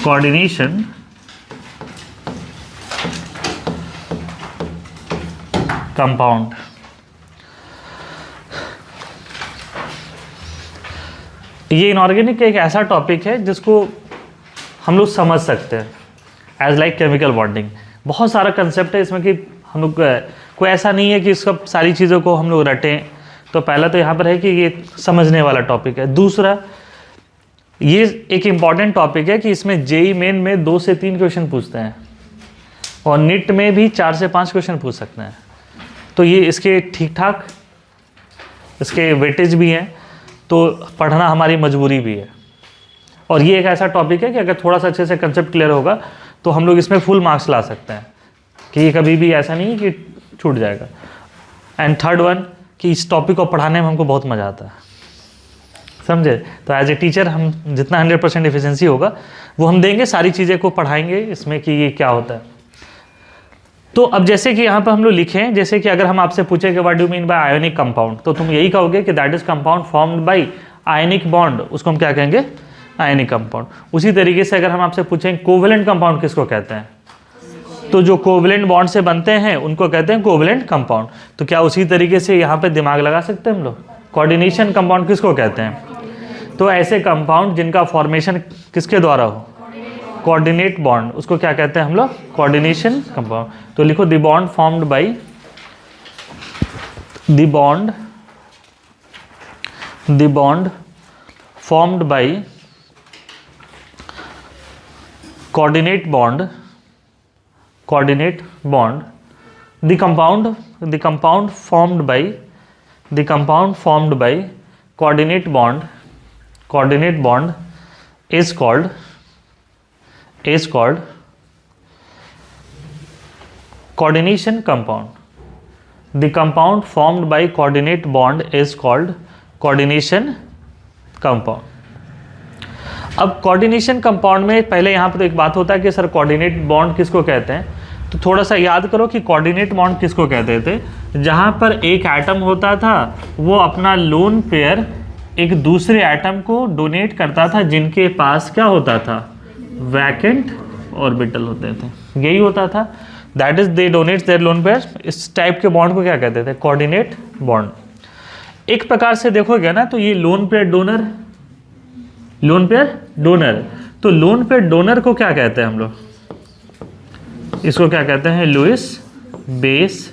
Coordination compound. ये inorganic एक ऐसा टॉपिक है जिसको हम लोग समझ सकते हैं एज लाइक केमिकल बॉन्डिंग। बहुत सारा कंसेप्ट है इसमें कि हम लोग कोई ऐसा नहीं है कि इसका सारी चीज़ों को हम लोग रटें। तो पहला तो यहाँ पर है कि ये समझने वाला टॉपिक है। दूसरा, ये एक इम्पॉर्टेंट टॉपिक है कि इसमें जेईई मेन में 2 से 3 क्वेश्चन पूछते हैं और नीट में भी 4 से 5 क्वेश्चन पूछ सकते हैं। तो ये इसके ठीक ठाक इसके वेटेज भी हैं, तो पढ़ना हमारी मजबूरी भी है। और ये एक ऐसा टॉपिक है कि अगर थोड़ा सा अच्छे से कंसेप्ट क्लियर होगा तो हम लोग इसमें फुल मार्क्स ला सकते हैं, कि ये कभी भी ऐसा नहीं है कि छूट जाएगा। एंड थर्ड वन, कि इस टॉपिक को पढ़ाने में हमको बहुत मज़ा आता है, समझे। तो एज ए टीचर हम जितना 100% एफिशिएंसी होगा वो हम देंगे, सारी चीज़ें को पढ़ाएंगे इसमें कि ये क्या होता है। तो अब जैसे कि यहाँ पर हम लोग लिखें, जैसे कि अगर हम आपसे पूछे कि what do mean by ionic compound, तो तुम यही कहोगे कि that is compound formed by ionic bond, उसको हम क्या कहेंगे, आयनिक कंपाउंड। उसी तरीके से अगर हम आपसे पूछें कोवेलेंट कंपाउंड किसको कहते हैं, तो जो कोवेलेंट बॉन्ड से बनते हैं उनको कहते हैं कोवेलेंट कंपाउंड। तो क्या उसी तरीके से यहाँ पे दिमाग लगा सकते हैं हम लोग, कोऑर्डिनेशन कंपाउंड किसको कहते हैं, तो ऐसे कंपाउंड जिनका फॉर्मेशन किसके द्वारा हो, कोऑर्डिनेट बॉन्ड, उसको क्या कहते हैं हम लोग, कोऑर्डिनेशन कंपाउंड। तो लिखो the bond formed by the bond formed by coordinate bond, the compound formed by coordinate bond is called coordination compound. The compound formed by coordinate bond is called coordination compound. अब coordination compound में पहले यहाँ पर तो एक बात होता है कि सर कोऑर्डिनेट बॉन्ड किसको कहते हैं, तो थोड़ा सा याद करो कि कोऑर्डिनेट बॉन्ड किसको कहते थे, जहाँ पर एक एटम होता था वो अपना लोन पेयर एक दूसरे एटम को डोनेट करता था, जिनके पास क्या होता था, वैकेंट ऑर्बिटल होते थे, यही होता था, that is they donate there lone pair. इस टाइप के बॉन्ड को क्या कहते थे, कोऑर्डिनेट बॉन्ड। एक प्रकार से देखोगे ना तो ये लोन पेयर डोनर, तो लोन पेयर डोनर को क्या कहते हैं हम लोग, इसको क्या कहते हैं, Lewis base.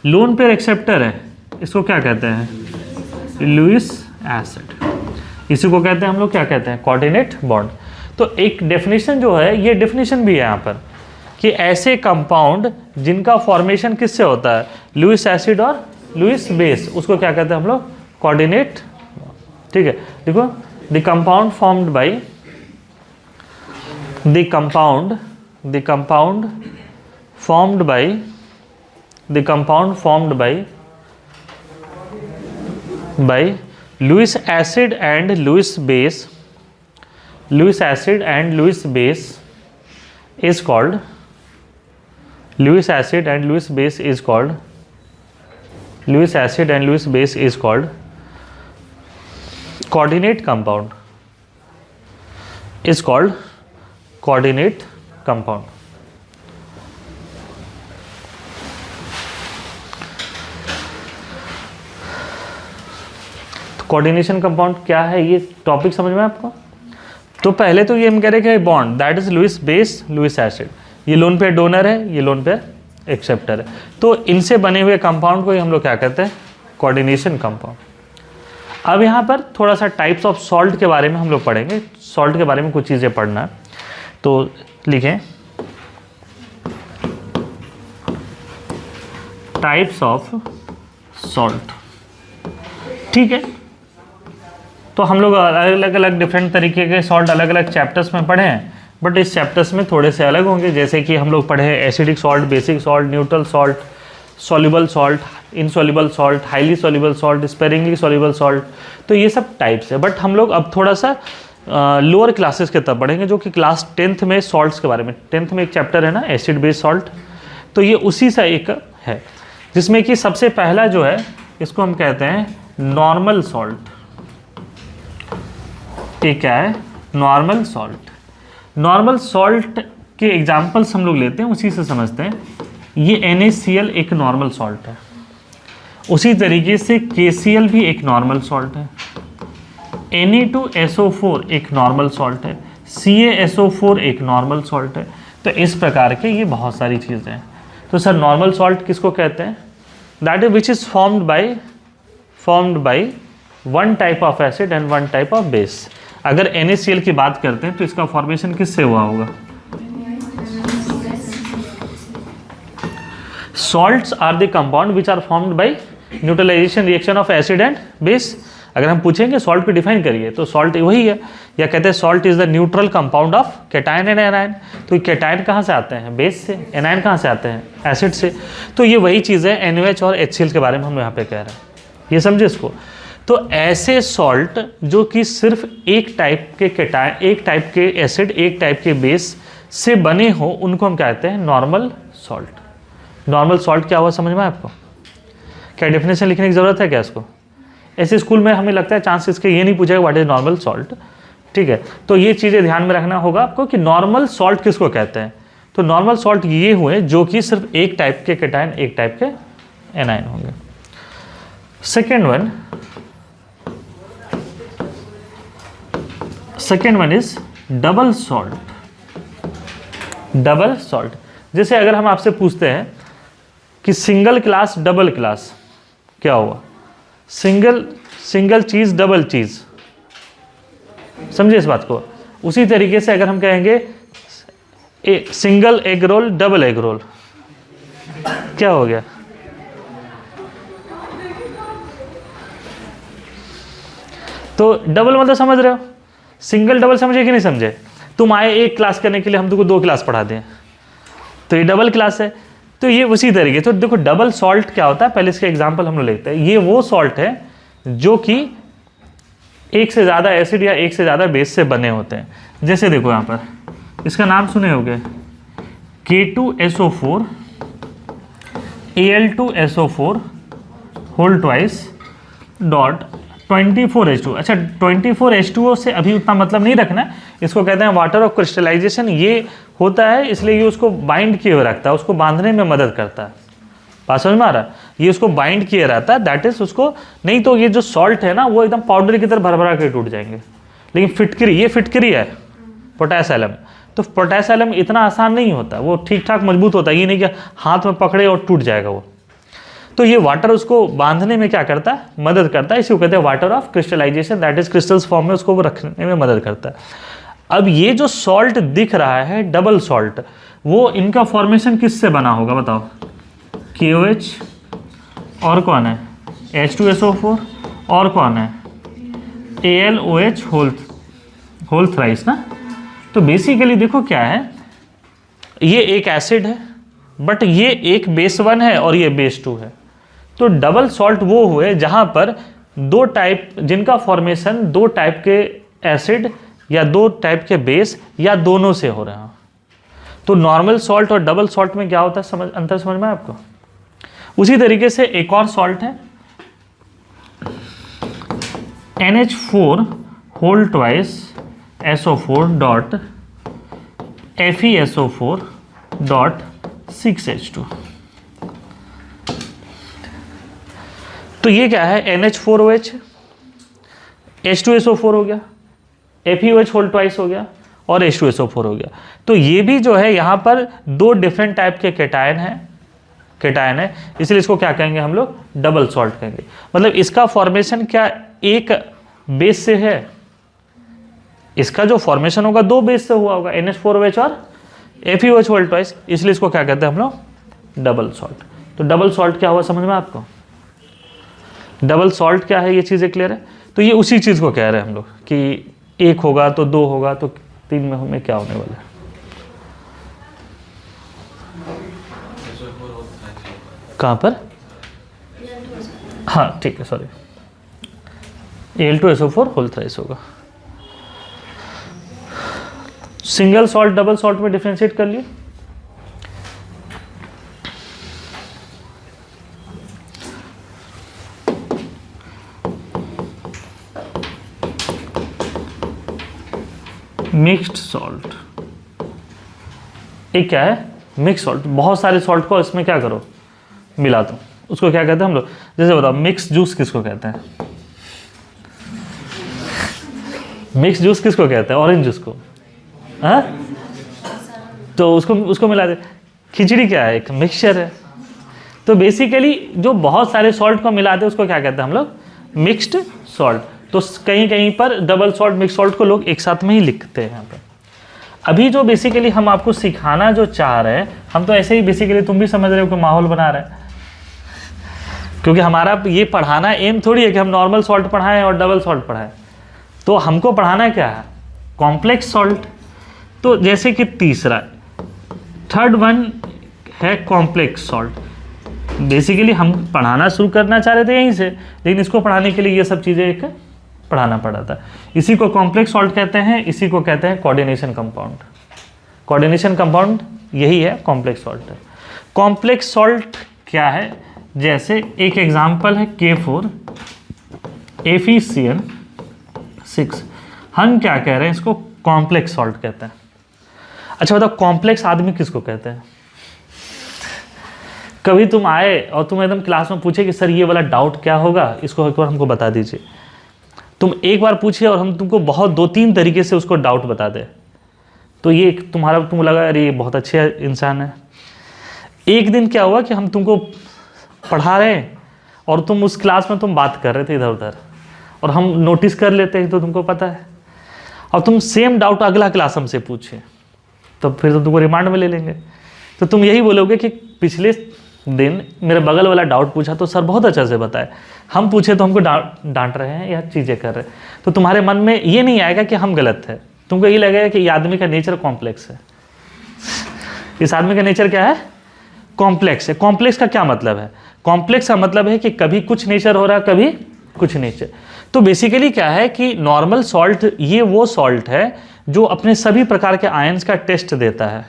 Lone pair acceptor है, इसको क्या कहते हैं, लुईस एसिड। इसी को कहते हैं हम लोग क्या कहते हैं, कोऑर्डिनेट बॉन्ड। तो एक डेफिनेशन जो है, ये डेफिनेशन भी है यहाँ पर कि ऐसे कंपाउंड जिनका फॉर्मेशन किससे होता है, लुईस एसिड और लुईस बेस, उसको क्या कहते हैं हम लोग, कोऑर्डिनेट। ठीक है, देखो the compound formed by Lewis acid and Lewis base is called coordinate compound, is called coordinate compound. तो कोऑर्डिनेशन कंपाउंड क्या है, ये टॉपिक समझ में आपको। तो पहले तो ये हम कह रहे हैं कि bond that is Lewis base Lewis acid, ये लोन पेयर डोनर है, ये लोन पेयर एक्सेप्टर है, तो इनसे बने हुए कंपाउंड को ही हम लोग क्या कहते हैं, कोऑर्डिनेशन कंपाउंड। अब यहाँ पर थोड़ा सा टाइप्स ऑफ सॉल्ट के बारे में हम लोग पढ़ेंगे, सॉल्ट के बारे में कुछ चीज़ें पढ़ना है, तो लिखें टाइप्स ऑफ सॉल्ट। ठीक है, तो हम लोग अलग अलग डिफरेंट तरीके के सॉल्ट अलग अलग चैप्टर्स में पढ़े हैं, बट इस चैप्टर्स में थोड़े से अलग होंगे। जैसे कि हम लोग पढ़े हैं acidic salt, basic salt, neutral salt, soluble salt, insoluble salt, highly soluble salt, sparingly soluble salt, तो ये सब टाइप्स है। बट हम लोग अब थोड़ा सा लोअर क्लासेस के तब पढ़ेंगे, जो कि क्लास 10th में सॉल्ट्स के बारे में, 10th में एक चैप्टर है ना एसिड बेस सॉल्ट, तो ये उसी सा एक है, जिसमें कि सबसे पहला जो है इसको हम कहते हैं नॉर्मल सॉल्ट। ये क्या है, नॉर्मल सॉल्ट। नॉर्मल सॉल्ट के एग्जाम्पल्स हम लोग लेते हैं, उसी से समझते हैं। ये NaCl एक नॉर्मल सॉल्ट है, उसी तरीके से KCl भी एक नॉर्मल सॉल्ट है, Na2SO4 एक नॉर्मल सॉल्ट है, CaSO4 एक नॉर्मल सॉल्ट है। तो इस प्रकार के ये बहुत सारी चीज़ें हैं। तो सर नॉर्मल सॉल्ट किसको कहते हैं? That is which is formed by one type of acid and one type of base. अगर NaCl की बात करते हैं तो इसका फॉर्मेशन किससे हुआ होगा? Salts are the compound which are formed by neutralisation reaction of acid and base. अगर हम पूछेंगे सॉल्ट को डिफाइन करिए तो सॉल्ट वही है, या कहते हैं salt is the neutral compound of cation and anion. तो कैटायन कहाँ से आते हैं? बेस से। एनायन कहाँ से आते हैं? एसिड से। तो ये वही चीज़ है NaOH और HCl के बारे में हम यहाँ पे कह रहे हैं, ये समझे इसको। तो ऐसे सॉल्ट जो कि सिर्फ एक टाइप के कैटायन, एक टाइप के एसिड, एक टाइप के बेस से बने हो, उनको हम कहते हैं नॉर्मल सॉल्ट। नॉर्मल सॉल्ट क्या हुआ समझ में आपको? क्या डेफिनेशन लिखने की ज़रूरत है क्या इसको? ऐसे स्कूल में हमें लगता है चांसेस के ये नहीं पूछेगा व्हाट इज नॉर्मल सॉल्ट, ठीक है। तो ये चीज़ें ध्यान में रखना होगा आपको कि नॉर्मल सॉल्ट किसको कहते हैं। तो नॉर्मल सॉल्ट ये हुए जो कि सिर्फ एक टाइप के कैटायन, एक टाइप के एनायन होंगे। Second one is double salt. Double salt, जैसे अगर हम आपसे पूछते हैं कि सिंगल क्लास डबल क्लास क्या हुआ? सिंगल चीज डबल चीज, समझे इस बात को। उसी तरीके से अगर हम कहेंगे single egg roll double egg roll, क्या हो गया? तो डबल मतलब समझ रहे हो, सिंगल डबल समझे कि नहीं समझे? तुम आए एक क्लास करने के लिए, हम तुमको 2 क्लास पढ़ा दें, तो ये डबल क्लास है। तो ये उसी तरीके। तो देखो डबल सॉल्ट क्या होता है, पहले इसका एग्जांपल हम लोग लेते हैं। ये वो सॉल्ट है जो कि एक से ज़्यादा एसिड या एक से ज़्यादा बेस से बने होते हैं। जैसे देखो यहाँ पर इसका नाम सुने होंगे K2SO4 Al2SO4 whole twice dot 24H2। अच्छा 24H2O से अभी उतना मतलब नहीं रखना, इसको कहते हैं वाटर ऑफ क्रिस्टलाइजेशन। ये होता है इसलिए ये उसको बाइंड किए हुए रखता है, उसको बांधने में मदद करता है। बात समझ में आ रहा है? ये उसको बाइंड किए रहता है, दैट इज उसको, नहीं तो ये जो सॉल्ट है ना वो एकदम पाउडर की तरह भरभरा के टूट जाएंगे। लेकिन फिटकरी, ये फिटकरी है पोटेश एलम, तो पोटेश एलम इतना आसान नहीं होता, वो ठीक ठाक मजबूत होता है, ये नहीं कि हाथ में पकड़े और टूट जाएगा वो। तो ये वाटर उसको बांधने में क्या करता है? मदद करता है। इसी को कहते हैं water of crystallisation, that is crystals form में उसको वो रखने में मदद करता है। अब ये जो सॉल्ट दिख रहा है डबल सॉल्ट, वो इनका फॉर्मेशन किससे बना होगा बताओ? KOH और कौन है? H2SO4 और कौन है? AlOH होल थ्राइस ना। तो बेसिकली देखो क्या है, ये एक एसिड है बट ये एक बेस 1 है और ये बेस 2 है। तो डबल सॉल्ट वो हुए जहां पर 2 टाइप, जिनका फॉर्मेशन 2 टाइप के एसिड या 2 टाइप के बेस या दोनों से हो रहा है। तो नॉर्मल सॉल्ट और डबल सॉल्ट में क्या होता है, अंतर समझ में आपको? उसी तरीके से एक और सॉल्ट है NH4 whole twice SO4 dot FeSO4 dot 6H2। तो ये क्या है? NH4OH, H2SO4 हो गया, FeOH होल ट्वाइस हो गया और H2SO4 हो गया। तो ये भी जो है यहाँ पर 2 डिफरेंट टाइप के कैटायन है, इसलिए इसको क्या कहेंगे हम लोग? डबल सॉल्ट कहेंगे। मतलब इसका फॉर्मेशन क्या एक बेस से है, इसका जो फॉर्मेशन होगा 2 बेस से हुआ होगा, NH4OH और FeOH होल ट्वाइस, इसलिए इसको क्या कहते हैं हम लोग? Double salt. तो डबल सॉल्ट क्या हुआ समझ में आपको? डबल सॉल्ट क्या है, ये चीज़ें क्लियर है? तो ये उसी चीज़ को कह रहे हैं हम लोग कि 1 होगा तो 2 होगा तो 3 में हमें क्या होने वाला है? कहाँ पर? हाँ ठीक है, सॉरी, Al2SO4 होल थ्राइस होगा। सिंगल सॉल्ट डबल सॉल्ट में डिफरेंशिएट कर लिए। मिक्स्ड सॉल्ट, एक क्या है मिक्स सॉल्ट, बहुत सारे सॉल्ट को इसमें क्या करो मिला दो, उसको क्या कहते हैं हम लोग, जैसे बताओ मिक्स जूस किसको कहते हैं, मिक्स जूस किसको कहते हैं, ऑरेंज जूस को, हाँ तो उसको मिला दे। खिचड़ी क्या है, एक मिक्सचर है। तो बेसिकली जो बहुत सारे सॉल्ट को मिलाते हैं उसको क्या कहते हैं हम लोग, मिक्स्ड सॉल्ट। तो कहीं कहीं पर डबल सॉल्ट मिक्स सॉल्ट को लोग एक साथ में ही लिखते हैं यहाँ पर। अभी जो बेसिकली हम आपको सिखाना जो चाह रहे हैं, हम तो ऐसे ही बेसिकली तुम भी समझ रहे हो कि माहौल बना रहे हैं, क्योंकि हमारा ये पढ़ाना एम थोड़ी है कि हम नॉर्मल सॉल्ट पढ़ाएं और डबल सॉल्ट पढ़ाएं। तो हमको पढ़ाना क्या है, कॉम्प्लेक्स सॉल्ट। तो जैसे कि तीसरा थर्ड वन है कॉम्प्लेक्स सॉल्ट। बेसिकली हम पढ़ाना शुरू करना चाह रहे थे यहीं से, लेकिन इसको पढ़ाने के लिए ये सब चीज़ें एक पढ़ाना पड़ा था। इसी को कॉम्प्लेक्स सॉल्ट कहते हैं, इसी को कहते हैं कोऑर्डिनेशन कंपाउंड। कोऑर्डिनेशन कंपाउंड यही है कॉम्प्लेक्स सॉल्ट। कॉम्प्लेक्स सॉल्ट क्या है, जैसे एक एग्जांपल है K4 FeCN6। हम क्या कह रहे हैं, इसको कॉम्प्लेक्स सॉल्ट कहते हैं। अच्छा बताओ कॉम्प्लेक्स आदमी किसको कहते हैं। कभी तुम आए और तुम एकदम क्लास में पूछे कि सर ये वाला डाउट क्या होगा, इसको एक बार हमको बता दीजिए। तुम एक बार पूछिए और हम तुमको बहुत 2-3 तरीके से उसको डाउट बता दें, तो ये तुम्हारा तुमको लगा अरे ये बहुत अच्छे इंसान है। एक दिन क्या हुआ कि हम तुमको पढ़ा रहे हैं और तुम उस क्लास में तुम बात कर रहे थे इधर उधर, और हम नोटिस कर लेते हैं तो तुमको पता है, और तुम सेम डाउट अगला क्लास हमसे पूछे तो फिर तो तुमको रिमांड में ले लेंगे। तो तुम यही बोलोगे कि पिछले दिन मेरे बगल वाला डाउट पूछा तो सर बहुत अच्छा से बताए, हम पूछे तो हमको डांट रहे हैं या चीज़ें कर रहे हैं। तो तुम्हारे मन में ये नहीं आएगा कि हम गलत है, तुमको ये लगेगा कि ये आदमी का नेचर कॉम्प्लेक्स है। इस आदमी का नेचर क्या है, कॉम्प्लेक्स है। कॉम्प्लेक्स का क्या मतलब है, कॉम्प्लेक्स का मतलब है कि कभी कुछ नेचर हो रहा है कभी कुछ नेचर। तो बेसिकली क्या है कि नॉर्मल सॉल्ट ये वो सॉल्ट है जो अपने सभी प्रकार के आयंस का टेस्ट देता है,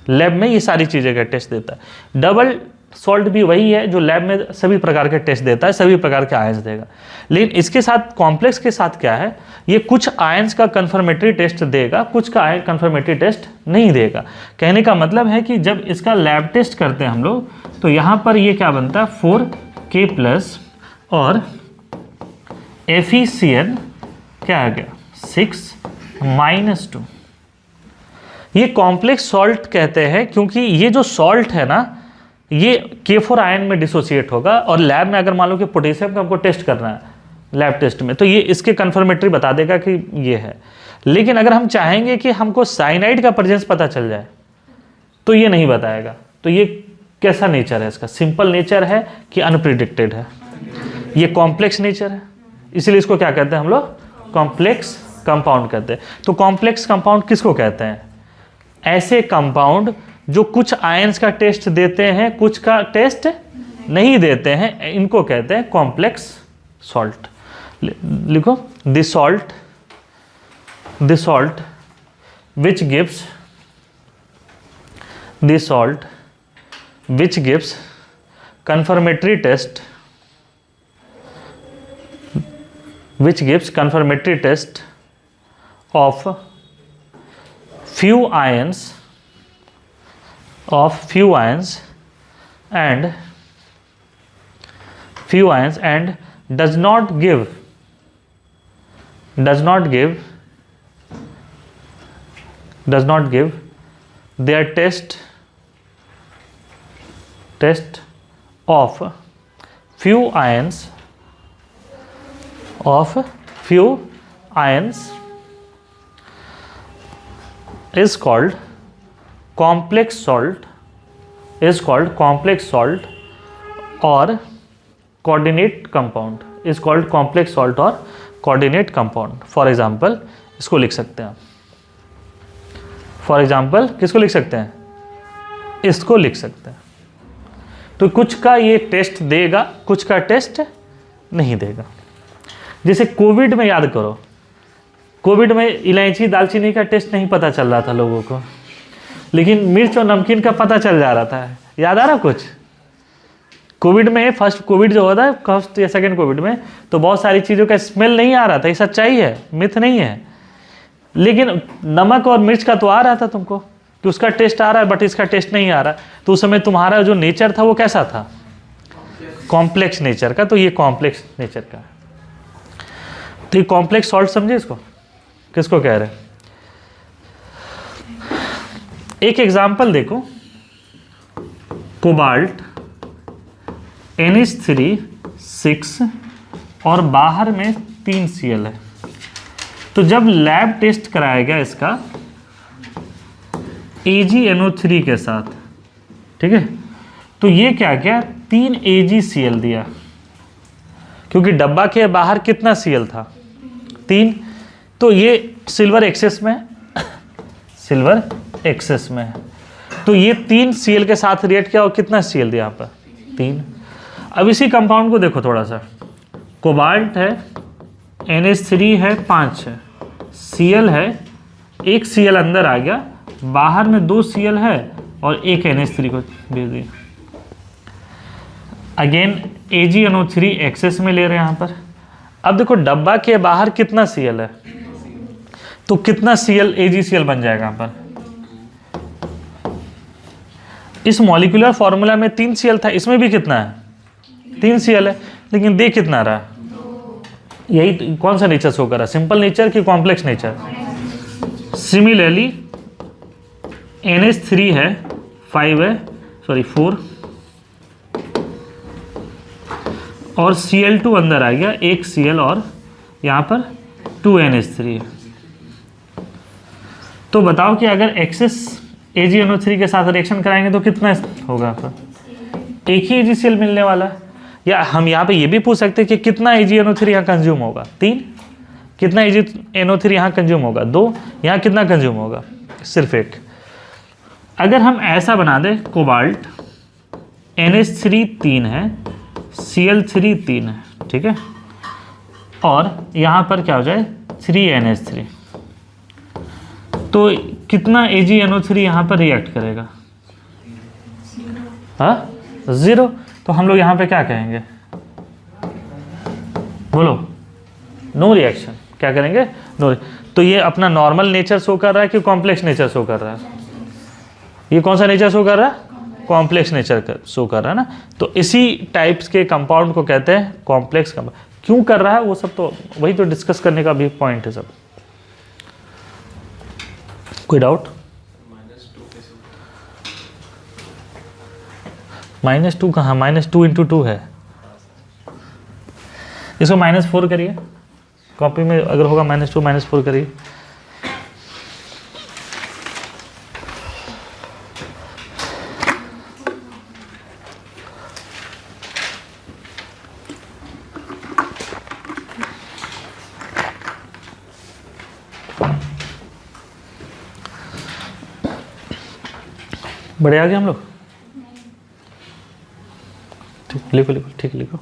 लैब में ये सारी चीज़ें का टेस्ट देता है। डबल सॉल्ट भी वही है जो लैब में सभी प्रकार के टेस्ट देता है, सभी प्रकार के आयंस देगा। लेकिन इसके साथ कॉम्प्लेक्स के साथ क्या है, ये कुछ आयंस का कन्फर्मेटरी टेस्ट देगा, कुछ का आयन कन्फर्मेटरी टेस्ट नहीं देगा। कहने का मतलब है कि जब इसका लैब टेस्ट करते हैं हम लोग, तो यहाँ पर ये क्या बनता है 4K+ और FeCN क्या आ गया 6-2। ये कॉम्प्लेक्स सॉल्ट कहते हैं क्योंकि ये जो सॉल्ट है ना ये K4 आयन में डिसोसिएट होगा, और लैब में अगर मान लो कि पोटेशियम का हमको टेस्ट करना है लैब टेस्ट में, तो ये इसके कन्फर्मेटरी बता देगा कि ये है। लेकिन अगर हम चाहेंगे कि हमको साइनाइड का प्रेजेंस पता चल जाए तो ये नहीं बताएगा। तो ये कैसा नेचर है इसका, सिंपल नेचर है कि अनप्रिडिक्टेड है, ये कॉम्प्लेक्स नेचर है, इसलिए इसको क्या कहते हैं हम लोग, कॉम्प्लेक्स कंपाउंड कहते हैं। तो कॉम्प्लेक्स कंपाउंड किसको कहते हैं, ऐसे कंपाउंड जो कुछ आयंस का टेस्ट देते हैं कुछ का टेस्ट नहीं देते हैं, इनको कहते हैं कॉम्प्लेक्स सॉल्ट। लिखो this salt which gives confirmatory test of few ions and does not give their test of few ions is called complex salt or coordinate compound is called complex salt or coordinate compound। For example इसको लिख सकते हैं आप, for example किसको लिख सकते हैं, इसको लिख सकते हैं। तो कुछ का ये टेस्ट देगा कुछ का टेस्ट नहीं देगा। जैसे कोविड में याद करो, कोविड में इलायची दालचीनी का टेस्ट नहीं पता चल रहा था लोगों को, लेकिन मिर्च और नमकीन का पता चल जा रहा था। याद आ रहा कुछ, कोविड में फर्स्ट कोविड जो होता है फर्स्ट या सेकेंड कोविड में, तो बहुत सारी चीज़ों का स्मेल नहीं आ रहा था। ये सच्चाई है, मिथ नहीं है, लेकिन नमक और मिर्च का तो आ रहा था तुमको, कि उसका टेस्ट आ रहा है बट इसका टेस्ट नहीं आ रहा, तो उस समय तुम्हारा जो नेचर था वो कैसा था, कॉम्प्लेक्स नेचर का, तो ये कॉम्प्लेक्स नेचर का। तो ये कॉम्प्लेक्स सॉल्ट समझे इसको, किसको कह रहे हैं? एक एग्जांपल देखो, कोबाल्ट NH3 और बाहर में 3 Cl है। तो जब लैब टेस्ट कराया गया इसका AgNO3 के साथ, ठीक है, तो ये क्या किया, 3 AgCl दिया, क्योंकि डब्बा के बाहर कितना Cl था, 3, तो ये सिल्वर एक्सेस में है, सिल्वर एक्सेस में है, तो ये 3 Cl के साथ रिएक्ट किया और कितना Cl दिया यहाँ पर, 3। अब इसी कंपाउंड को देखो थोड़ा सा, कोबाल्ट है, NH3 है, 5 है, Cl है, 1 Cl अंदर आ गया, बाहर में 2 Cl है और 1 NH3 को भेज दिया। अगेन AgNO3 एक्सेस में ले रहे हैं यहाँ पर। अब देखो डब्बा के बाहर कितना Cl है, तो कितना Cl AgCl बन जाएगा यहाँ पर। इस मॉलिक्यूलर फॉर्मूला में 3 Cl था, इसमें भी कितना है, 3 Cl है, लेकिन दे कितना रहा, यही कौन सा नेचर शो कर रहा है, सिंपल नेचर कि कॉम्प्लेक्स नेचर। सिमिलरली NH3 है, 5 है, सॉरी 4, और Cl2 अंदर आ गया, 1 Cl और यहाँ पर 2 NH3 है। तो बताओ कि अगर एक्सेस AgNO3 के साथ रिएक्शन कराएंगे तो कितना होगा यहाँ पर, एक ही AgCl मिलने वाला है। या हम यहाँ पे ये भी पूछ सकते हैं कि कितना AgNO3 यहाँ कंज्यूम होगा, 3, कितना AgNO3 यहाँ कंज्यूम होगा, 2, यहाँ कितना कंज्यूम होगा, सिर्फ 1। अगर हम ऐसा बना दें, कोबाल्ट NH3 3 है, Cl3 3 है, ठीक है, और यहाँ पर क्या हो जाए 3 NH3, तो कितना AgNO3 यहाँ पर रिएक्ट करेगा, हाँ 0। तो हम लोग यहाँ पे क्या कहेंगे, बोलो, नो रिएक्शन, क्या करेंगे, नो। तो ये अपना नॉर्मल नेचर शो कर रहा है कि कॉम्प्लेक्स नेचर शो कर रहा है, ये कौन सा नेचर शो कर रहा है, कॉम्प्लेक्स नेचर शो कर रहा है ना। तो इसी टाइप्स के कंपाउंड को कहते हैं कॉम्प्लेक्स कंपाउंड। क्यों कर रहा है वो सब तो वही तो डिस्कस करने का भी पॉइंट है सब। कोई डाउट? -2 कहाँ, -2 × 2 है, इसको -4 करिए, कॉपी में अगर होगा -2 -4 करिए। बड़े आगे हम लोग, ठीक, लिखो लिखो, ठीक लिखो।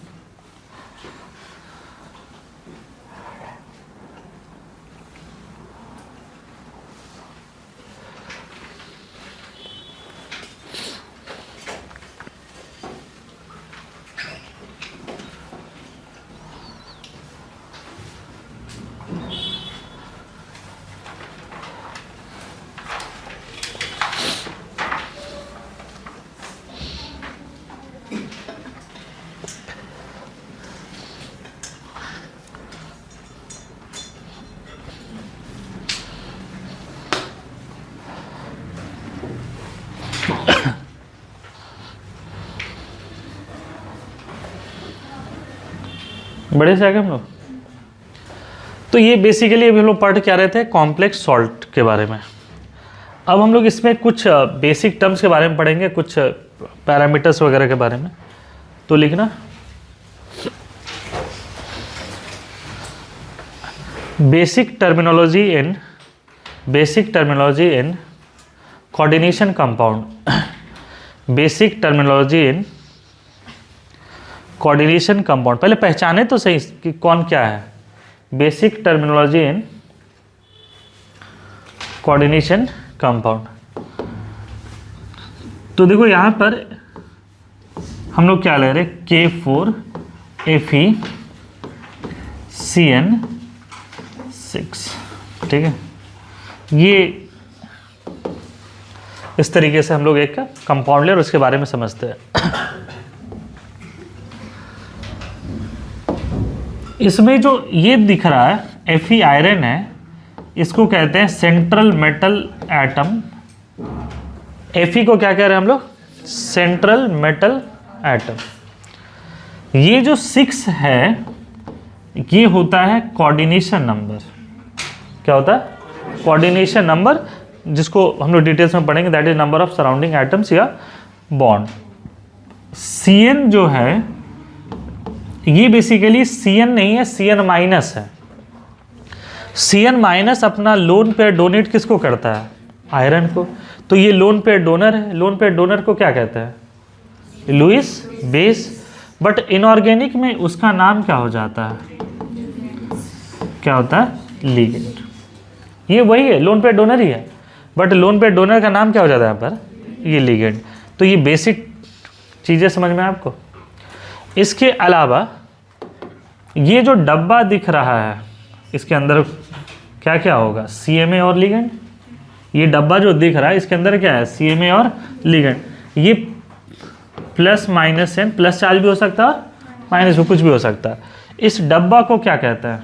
बड़े से आगे हम लोग। तो ये बेसिकली अभी हम लोग पढ़ क्या रहे थे, कॉम्प्लेक्स सॉल्ट के बारे में। अब हम लोग इसमें कुछ बेसिक टर्म्स के बारे में पढ़ेंगे, कुछ पैरामीटर्स वगैरह के बारे में। तो लिखना, basic terminology in coordination compound, basic terminology in coordination compound. पहले पहचाने तो सही कि कौन क्या है। Basic terminology in coordination compound. तो देखो यहाँ पर हम लोग क्या ले रहे, K4FeCN6, ठीक है। ये इस तरीके से हम लोग एक कंपाउंड ले और उसके बारे में समझते हैं। इसमें जो ये दिख रहा है Fe आयरन है, इसको कहते हैं सेंट्रल मेटल एटम। Fe को क्या कह रहे हैं हम लोग? Central metal atom. ये जो 6 है ये होता है कोऑर्डिनेशन नंबर। क्या होता है? कोऑर्डिनेशन नंबर, जिसको हम लोग डिटेल्स में पढ़ेंगे, that is number of surrounding atoms या बॉन्ड। Cn जो है ये बेसिकली Cn नहीं है, Cn माइनस है। Cn माइनस अपना लोन पेयर डोनेट किसको करता है? आयरन को। तो ये लोन पेयर डोनर है। लोन पेयर डोनर को क्या कहते हैं? Lewis base. बट इनऑर्गेनिक में उसका नाम क्या हो जाता है? क्या होता है? लिगेंड। ये वही है, लोन पेयर डोनर ही है, बट लोन पेयर डोनर का नाम क्या हो जाता है यहाँ पर? ये लिगेंड। तो ये बेसिक चीज़ें समझ में आपको। इसके अलावा ये जो डब्बा दिख रहा है इसके अंदर क्या क्या होगा? CMA और लिगेंड। ये डब्बा जो दिख रहा है इसके अंदर क्या है? CMA और लिगेंड। ये प्लस माइनस है, प्लस चार्ज भी हो सकता है, माइनस भी, कुछ भी हो सकता है। इस डब्बा को क्या कहते हैं?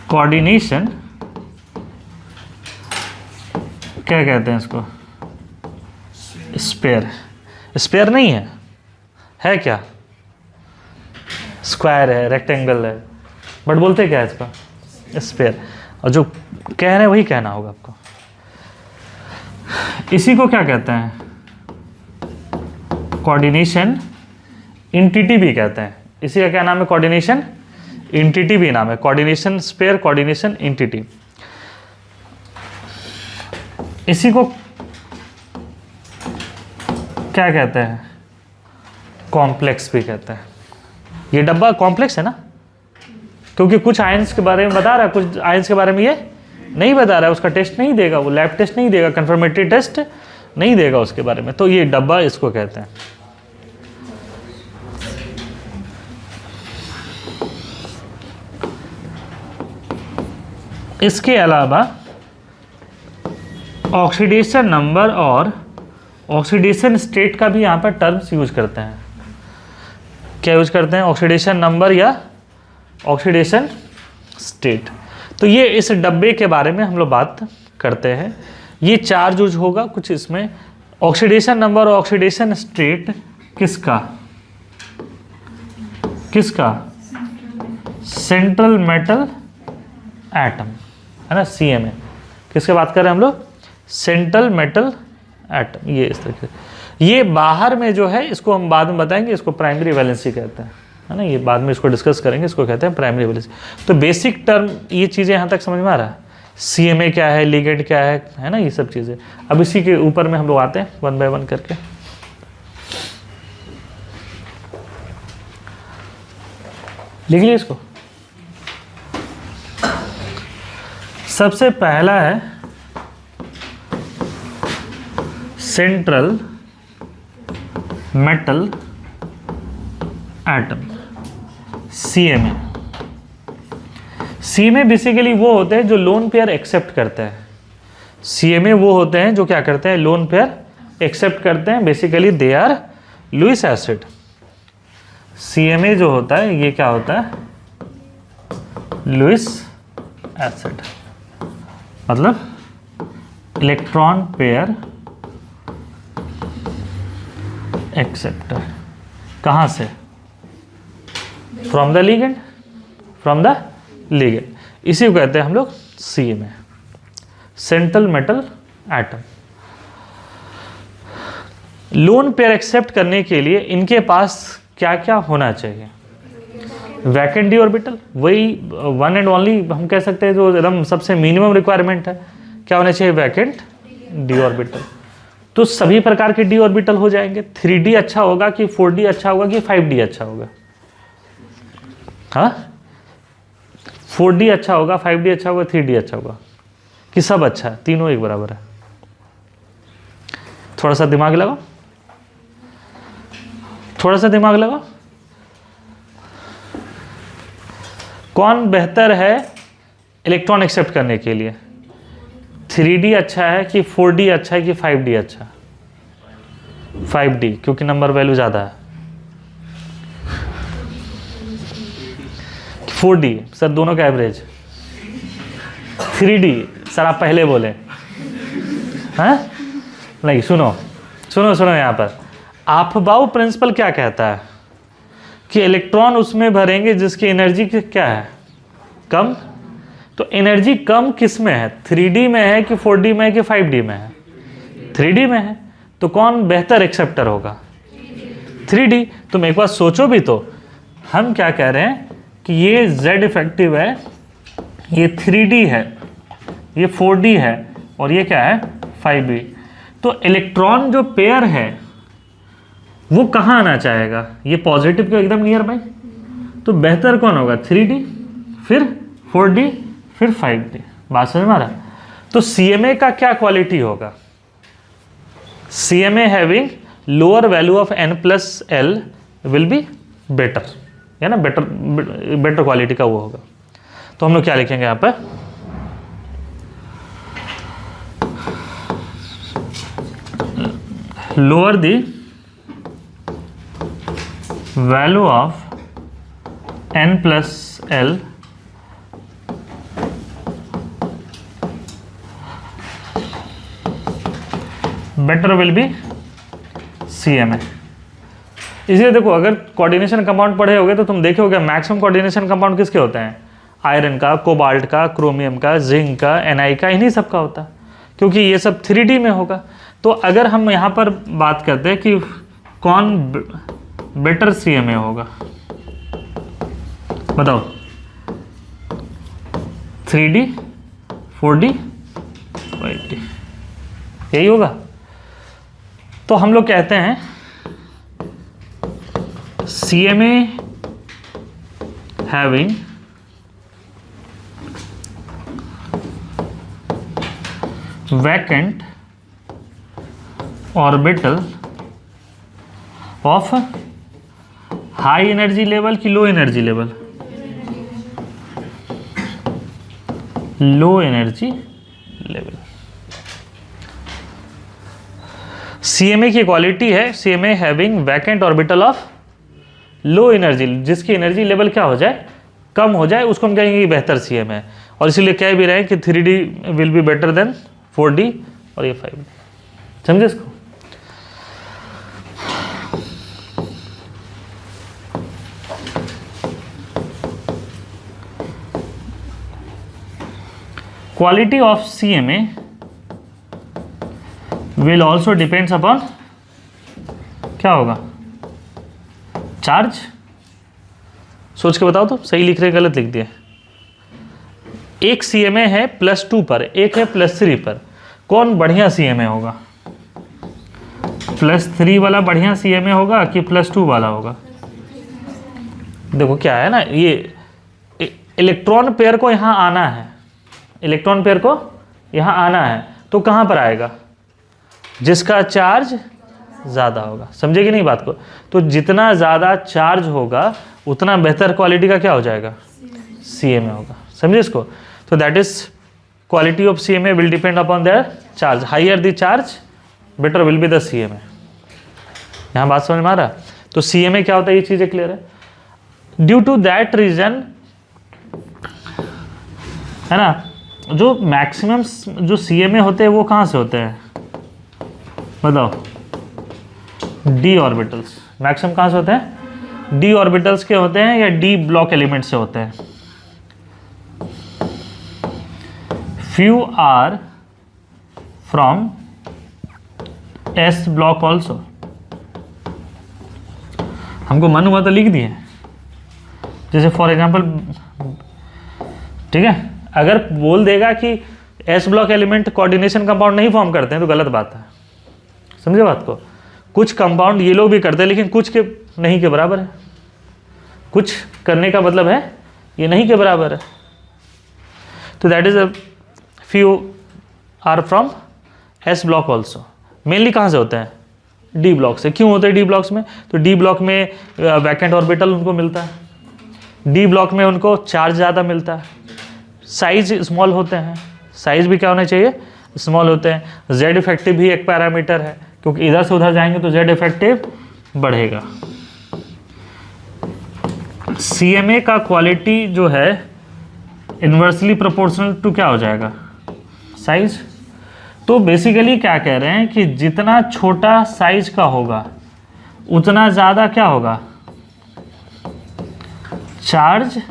कोऑर्डिनेशन। क्या कहते हैं इसको? स्पेयर। स्पेयर नहीं है, है क्या? स्क्वायर है, रेक्टेंगल है, बट बोलते क्या है इसका? स्पेयर। और जो कह रहे हैं वही कहना होगा आपको। इसी को क्या कहते हैं? कोऑर्डिनेशन एंटिटी भी कहते हैं। इसी का क्या नाम है? कोऑर्डिनेशन एंटिटी भी नाम है। Coordination sphere, coordination entity. इसी को क्या कहते हैं? कॉम्प्लेक्स भी कहते हैं। ये डब्बा कॉम्प्लेक्स है ना, क्योंकि कुछ आयंस के बारे में बता रहा है, कुछ आयंस के बारे में ये नहीं बता रहा है। उसका टेस्ट नहीं देगा, वो लैब टेस्ट नहीं देगा, कंफर्मेटरी टेस्ट नहीं देगा उसके बारे में। तो ये डब्बा इसको कहते हैं। इसके अलावा ऑक्सीडेशन नंबर और ऑक्सीडेशन स्टेट का भी यहाँ पर टर्म्स यूज करते हैं। क्या यूज करते हैं? ऑक्सीडेशन नंबर या ऑक्सीडेशन स्टेट। तो ये इस डब्बे के बारे में हम लोग बात करते हैं। ये चार्ज यूज होगा कुछ इसमें। ऑक्सीडेशन नंबर और ऑक्सीडेशन स्टेट किसका? किसका? सेंट्रल मेटल एटम है ना, CMA। किसके बात कर रहे हैं हम लोग? Central metal atom. ये इस तरीके से। ये बाहर में जो है इसको हम बाद में बताएंगे, इसको प्राइमरी वैलेंसी कहते हैं, है ना। ये बाद में इसको डिस्कस करेंगे, इसको कहते हैं प्राइमरी वैलेंसी। तो बेसिक टर्म ये चीज़ें यहाँ तक समझ में आ रहा है। CMA क्या है, लिगेंड क्या है ना, ये सब चीज़ें। अब इसी के ऊपर में हम लोग आते हैं 1 बाय 1 करके। लिख लिया इसको। सबसे पहला है central metal atom, CMA। CMA basically वो होते हैं जो लोन पेयर एक्सेप्ट करते हैं। CMA वो होते हैं जो क्या करते हैं? लोन पेयर एक्सेप्ट करते हैं। Basically they are Lewis acid. CMA जो होता है ये क्या होता है? लुईस एसिड, मतलब इलेक्ट्रॉन पेयर एक्सेप्टर। कहाँ से? From the ligand, from the ligand. इसी को कहते हैं हम लोग CMA, central metal atom. Lone pair accept करने के लिए इनके पास क्या क्या होना चाहिए? वैकेंट डी ऑर्बिटल, वही वन एंड ओनली हम कह सकते हैं जो एकदम सबसे मिनिमम रिक्वायरमेंट है। क्या होना चाहिए? Vacant d orbital. तो सभी प्रकार के डी ऑर्बिटल हो जाएंगे। 3D अच्छा होगा कि 4D अच्छा होगा कि 5D अच्छा होगा? हाँ, 4D अच्छा होगा, 5D अच्छा होगा, 3D अच्छा होगा कि सब अच्छा है? तीनों एक बराबर है। थोड़ा सा दिमाग लगाओ, थोड़ा सा दिमाग लगाओ। कौन बेहतर है इलेक्ट्रॉन एक्सेप्ट करने के लिए 3D अच्छा है कि 4D अच्छा है कि 5D अच्छा? 5D, क्योंकि नंबर वैल्यू ज़्यादा है। 4D सर दोनों का एवरेज। 3D सर आप पहले बोले हैं? नहीं, सुनो सुनो सुनो, यहाँ पर आफबाउ प्रिंसिपल क्या कहता है कि इलेक्ट्रॉन उसमें भरेंगे जिसकी एनर्जी क्या है, कम। तो एनर्जी कम किस में है, 3D में है कि 4D में है कि 5D में है? 3D में है। तो कौन बेहतर एक्सेप्टर होगा? 3D। तुम एक बार सोचो भी तो, हम क्या कह रहे हैं कि ये Z इफेक्टिव है, ये 3D है, ये 4D है, और ये क्या है 5D। तो इलेक्ट्रॉन जो पेयर है वो कहाँ आना चाहेगा, ये पॉजिटिव के एकदम नियर बाई। तो बेहतर कौन होगा, 3D, फिर 4D, फिर 5D। बात समझ में आ रहा? तो CMA का क्या क्वालिटी होगा? CMA having lower value of N+L will be better, है ना, बेटर क्वालिटी का वो होगा। तो हम लोग क्या लिखेंगे यहाँ पर, lower the value of N+L better will be CMA। इसलिए देखो, अगर कोऑर्डिनेशन कंपाउंड पढ़े होगे तो तुम देखोगे मैक्सिमम कोऑर्डिनेशन कंपाउंड किसके होते हैं, आयरन का, कोबाल्ट का, क्रोमियम का, जिंक का, Ni का, इन्हीं सब का होता है, क्योंकि ये सब 3D में होगा। तो अगर हम यहाँ पर बात करते हैं कि कौन बेटर CMA होगा, बताओ, 3D, 4D, 5D, यही होगा। तो हम लोग कहते हैं CMA having vacant orbital of high energy level की low energy level, low energy level. CMA की क्वालिटी है CMA having vacant orbital of low energy, जिसकी एनर्जी लेवल क्या हो जाए, कम हो जाए, उसको हम कहेंगे बेहतर CMA है। और इसीलिए कह भी रहे हैं कि 3D will be better than 4D और ये 5D। समझे इसको? Quality of CMA will also depends upon, क्या होगा, चार्ज। सोच के बताओ तो, सही लिख रहे गलत लिख दिए। एक CMA है +2 पर, एक है +3 पर, कौन बढ़िया CMA होगा? +3 वाला बढ़िया CMA होगा कि +2 वाला होगा? देखो क्या है ना, ये इलेक्ट्रॉन पेयर को यहाँ आना है, इलेक्ट्रॉन पेयर को यहाँ आना है, तो कहाँ पर आएगा, जिसका चार्ज ज़्यादा होगा। समझे कि नहीं बात को? तो जितना ज़्यादा चार्ज होगा उतना बेहतर क्वालिटी का क्या हो जाएगा, CMA होगा। समझे इसको? तो that is quality of CMA will depend upon their charge, higher the charge better will be the CMA। यहाँ बात समझ में आ रहा? तो CMA क्या होता है, ये चीज़ें क्लियर है। ड्यू टू दैट रीजन, है ना, जो मैक्सिमम जो CMA होते हैं वो कहाँ से होते हैं, बताओ, D ऑर्बिटल्स। मैक्सिमम कहाँ से होते हैं, D ऑर्बिटल्स के होते हैं या D ब्लॉक एलिमेंट से होते हैं। Few are from S block also. हमको मन हुआ तो लिख दिए, जैसे फॉर एग्जाम्पल, ठीक है, अगर बोल देगा कि S block element coordination compound नहीं फॉर्म करते हैं तो गलत बात है। समझे बात को? कुछ कंपाउंड ये लोग भी करते हैं लेकिन कुछ के नहीं के बराबर है, कुछ करने का मतलब है ये नहीं के बराबर है। तो that is a few are from S block also. Mainly कहाँ से होते हैं, D ब्लॉक से। क्यों होते हैं D ब्लॉक्स में? तो D ब्लॉक में वैकेंट ऑर्बिटल उनको मिलता है, D ब्लॉक में उनको चार्ज ज़्यादा मिलता है, साइज स्मॉल होते हैं, साइज भी क्या होना चाहिए, स्मॉल होते हैं। जेड इफेक्टिव भी एक पैरामीटर है, क्योंकि इधर से उधर जाएंगे तो जेड इफेक्टिव बढ़ेगा। CMA का क्वालिटी जो है इन्वर्सली प्रोपोर्शनल टू क्या हो जाएगा, साइज। तो बेसिकली क्या कह रहे हैं कि जितना छोटा साइज का होगा उतना ज़्यादा क्या होगा, चार्ज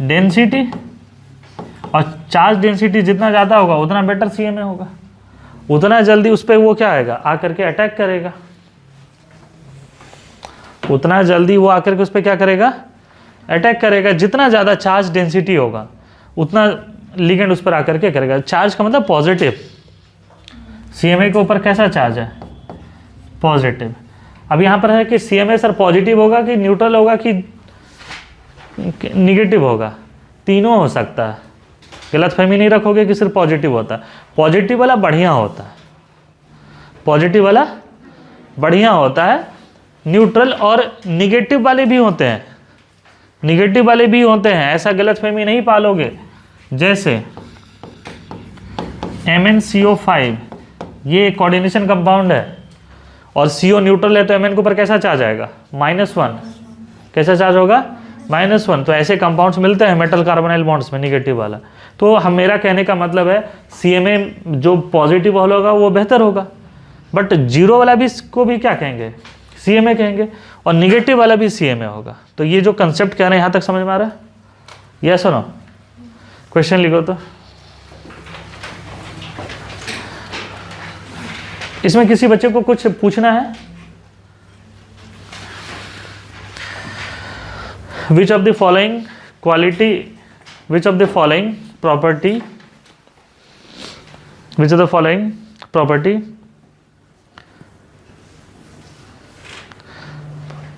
डेंसिटी, और चार्ज डेंसिटी जितना ज़्यादा होगा उतना बेटर CMA होगा, उतना जल्दी उस पर वो क्या आएगा, आकर के अटैक करेगा, उतना जल्दी वो आकर के उस पर क्या करेगा, अटैक करेगा। जितना ज़्यादा चार्ज डेंसिटी होगा उतना लिगेंड उस पर आकर के करेगा। चार्ज का मतलब पॉजिटिव, CMA के ऊपर कैसा चार्ज है, पॉजिटिव। अब यहाँ पर है कि CMA सर पॉजिटिव होगा कि न्यूट्रल होगा कि निगेटिव होगा, तीनों हो सकता है। गलतफहमी नहीं रखोगे कि सिर्फ पॉजिटिव होता है, पॉजिटिव वाला बढ़िया होता है, पॉजिटिव वाला बढ़िया होता है। न्यूट्रल और निगेटिव वाले भी होते हैं, निगेटिव वाले भी होते हैं, ऐसा गलतफहमी नहीं पालोगे। जैसे MnCO5 ये कोऑर्डिनेशन कंपाउंड है और CO न्यूट्रल है, तो Mn के ऊपर कैसा चार्ज आएगा, -1, कैसा चार्ज होगा, -1। तो ऐसे कंपाउंड्स मिलते हैं मेटल कार्बोनाइल बॉन्ड्स में, निगेटिव वाला। तो हम, मेरा कहने का मतलब है CMA जो पॉजिटिव वाला होगा वो बेहतर होगा, बट जीरो वाला भी को भी क्या कहेंगे, CMA कहेंगे, और निगेटिव वाला भी CMA होगा। तो ये जो कंसेप्ट कह रहे हैं यहाँ तक समझ में आ रहा है, यस और नो? क्वेश्चन लिखो तो। इसमें किसी बच्चे को कुछ पूछना है? Which of the following quality, which of the following property, which of the following property,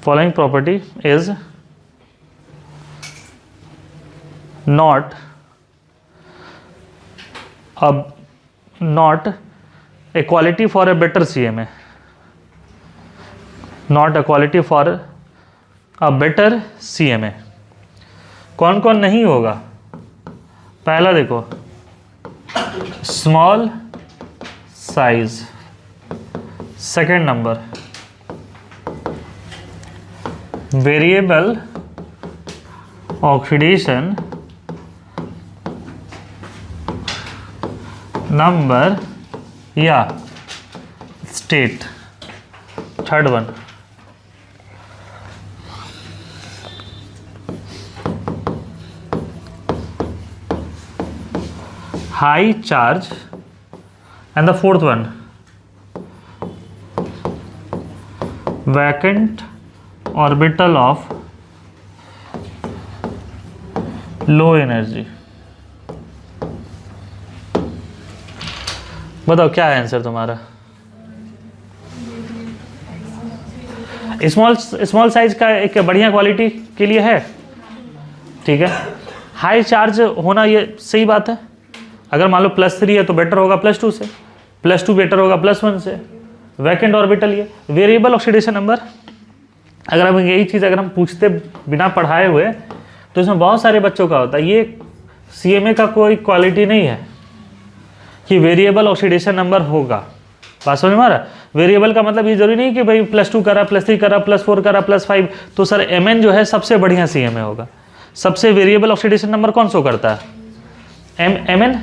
following property is not a quality for a better CMA, not a quality for a better CMA। कौन कौन नहीं होगा? पहला देखो, small size, second number variable oxidation number या state, third one high charge, and the fourth one vacant orbital of low energy। बताओ क्या है आंसर तुम्हारा? स्मॉल साइज का एक बढ़िया क्वालिटी के लिए है, ठीक है। हाई चार्ज होना ये सही बात है। अगर मान लो +3 है तो बेटर होगा +2 से, +2 बेटर होगा +1 से। वैकेंट ऑर्बिटल ये वेरिएबल ऑक्सीडेशन नंबर, अगर हम यही चीज़ अगर हम पूछते बिना पढ़ाए हुए तो इसमें बहुत सारे बच्चों का होता है। ये CMA का कोई क्वालिटी नहीं है कि वेरिएबल ऑक्सीडेशन नंबर होगा। बात समझ में आ रहा? वेरिएबल का मतलब ये जरूरी नहीं कि भाई +2 करा, +3 करा, +4 करा, +5। तो सर Mn जो है सबसे बढ़िया CMA होगा। सबसे वेरिएबल ऑक्सीडेशन नंबर कौन सो करता है? Mn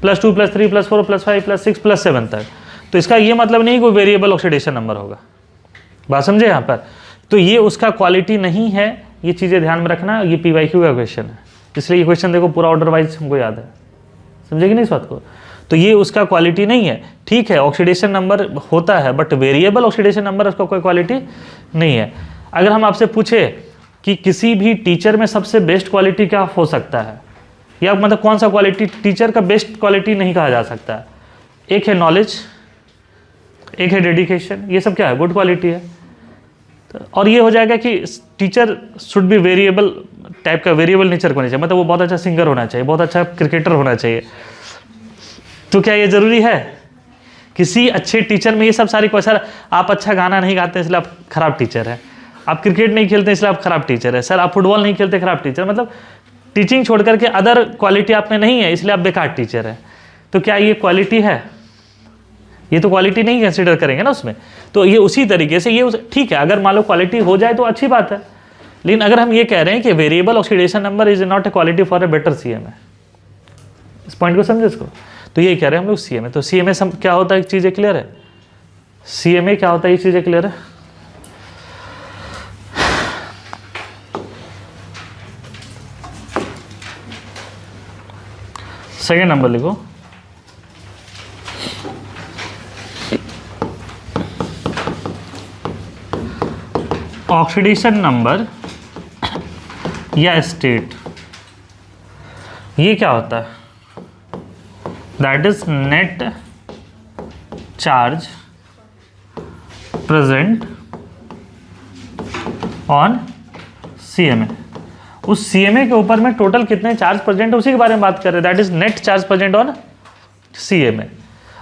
+2 +3 +4 +5 +6 +7 तक। तो इसका ये मतलब नहीं कोई वेरिएबल ऑक्सीडेशन नंबर होगा। बात समझे यहाँ पर? तो ये उसका क्वालिटी नहीं है, ये चीज़ें ध्यान में रखना। ये PYQ का क्वेश्चन है, इसलिए ये क्वेश्चन देखो पूरा ऑर्डर वाइज हमको याद है। समझे कि नहीं इस बात को? तो ये उसका क्वालिटी नहीं है। ठीक है, ऑक्सीडेशन नंबर होता है, बट वेरिएबल ऑक्सीडेशन नंबर उसका कोई क्वालिटी नहीं है। अगर हम आपसे पूछे कि किसी भी टीचर में सबसे बेस्ट क्वालिटी क्या हो सकता है, या मतलब कौन सा क्वालिटी टीचर का बेस्ट क्वालिटी नहीं कहा जा सकता है? एक है नॉलेज, एक है डेडिकेशन, ये सब क्या है? गुड क्वालिटी है। और ये हो जाएगा कि teacher should be variable type का, वेरिएबल नेचर को नहीं चाहिए, मतलब वो बहुत अच्छा सिंगर होना चाहिए, बहुत अच्छा क्रिकेटर होना चाहिए। तो क्या ये ज़रूरी है? किसी अच्छे टीचर में ये सब सारी क्वेश्चन, आप अच्छा गाना नहीं गाते इसलिए आप खराब टीचर है, आप क्रिकेट नहीं खेलते इसलिए आप खराब टीचर है, सर आप फुटबॉल नहीं खेलते खराब टीचर। मतलब टीचिंग छोड़ करके अदर क्वालिटी आप में नहीं है इसलिए आप बेकार टीचर है, तो क्या ये क्वालिटी है? ये तो क्वालिटी नहीं कंसिडर करेंगे ना उसमें। तो ये उसी तरीके से ये ठीक है, अगर मान लो क्वालिटी हो जाए तो अच्छी बात है, लेकिन अगर हम ये कह रहे हैं कि variable oxidation number is not a quality for a better CMA, इस पॉइंट को समझे इसको, तो ये कह रहे हैं हम लोग CMA। तो CMA क्या होता है, चीज़ें क्लियर है? CMA क्या होता है, ये चीज़ें क्लियर है? सेकेंड नंबर लिखो, ऑक्सीडेशन नंबर या स्टेट, ये क्या होता है? That is net charge present on CMA। उस CMA के ऊपर में टोटल कितने चार्ज प्रेजेंट है उसी के बारे में बात कर रहे हैं, that is net charge present on CMA।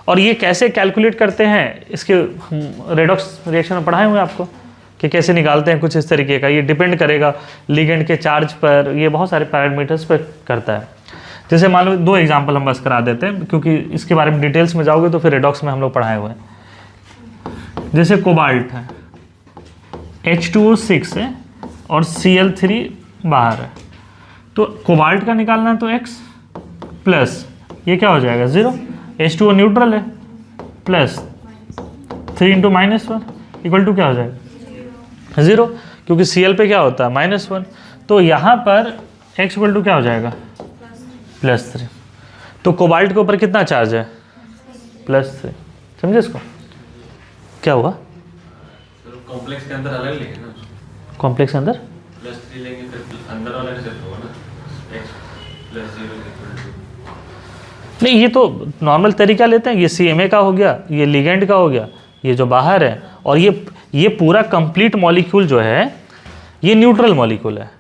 और ये कैसे कैलकुलेट करते हैं, इसके रेडॉक्स रिएक्शन में पढ़ाए हुए आपको कि कैसे निकालते हैं, कुछ इस तरीके का। ये डिपेंड करेगा लिगेंड के चार्ज पर, ये बहुत सारे पैरामीटर्स पर करता है। जैसे मान लो 2 एग्जांपल हम बस करा देते हैं, क्योंकि इसके बारे में डिटेल्स में जाओगे तो फिर रेडॉक्स में हम लोग पढ़ाए हुए हैं। जैसे कोबाल्ट है, H2O6 है और Cl3 बाहर है, तो कोबाल्ट का निकालना है तो X प्लस ये क्या हो जाएगा 0, H2O न्यूट्रल है, प्लस 3 × -1 इक्वल टू क्या हो जाएगा 0, क्योंकि Cl पे क्या होता है -1, तो यहाँ पर X इक्वल टू क्या हो जाएगा +3। तो कोबाल्ट के ऊपर कितना चार्ज है +3, समझे इसको? क्या हुआ? कॉम्प्लेक्स के अंदर अलग लेंगे ना, कॉम्प्लेक्स के अंदर +3 लेंगे फिर अंदर वाला कैसे होगा ना, x +0 इक्वल टू। नहीं, ये तो नॉर्मल तरीका लेते हैं, ये CMA का हो गया, ये लिगेंड का हो गया, ये जो बाहर है, और ये पूरा कंप्लीट मॉलिक्यूल जो है ये न्यूट्रल मॉलिक्यूल है।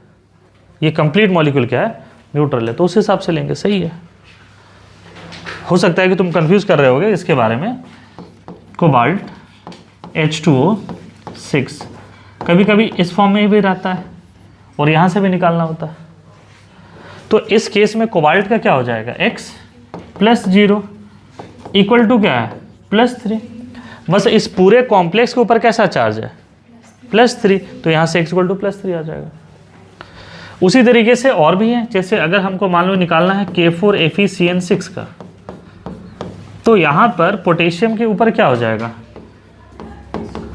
ये कंप्लीट मॉलिक्यूल क्या है? न्यूट्रल है, तो उस हिसाब से लेंगे, सही है। हो सकता है कि तुम कंफ्यूज कर रहे होगे इसके बारे में। कोबाल्ट H2O6 कभी कभी इस फॉर्म में भी रहता है और यहाँ से भी निकालना होता है, तो इस केस में कोबाल्ट का क्या हो जाएगा X +0 इक्वल टू क्या है +3। बस इस पूरे कॉम्प्लेक्स के ऊपर कैसा चार्ज है +3, तो यहाँ से X इक्वल टू +3 आ जाएगा। उसी तरीके से और भी है, जैसे अगर हमको मान लो निकालना है K4FeCN6 का, तो यहाँ पर पोटेशियम के ऊपर क्या हो जाएगा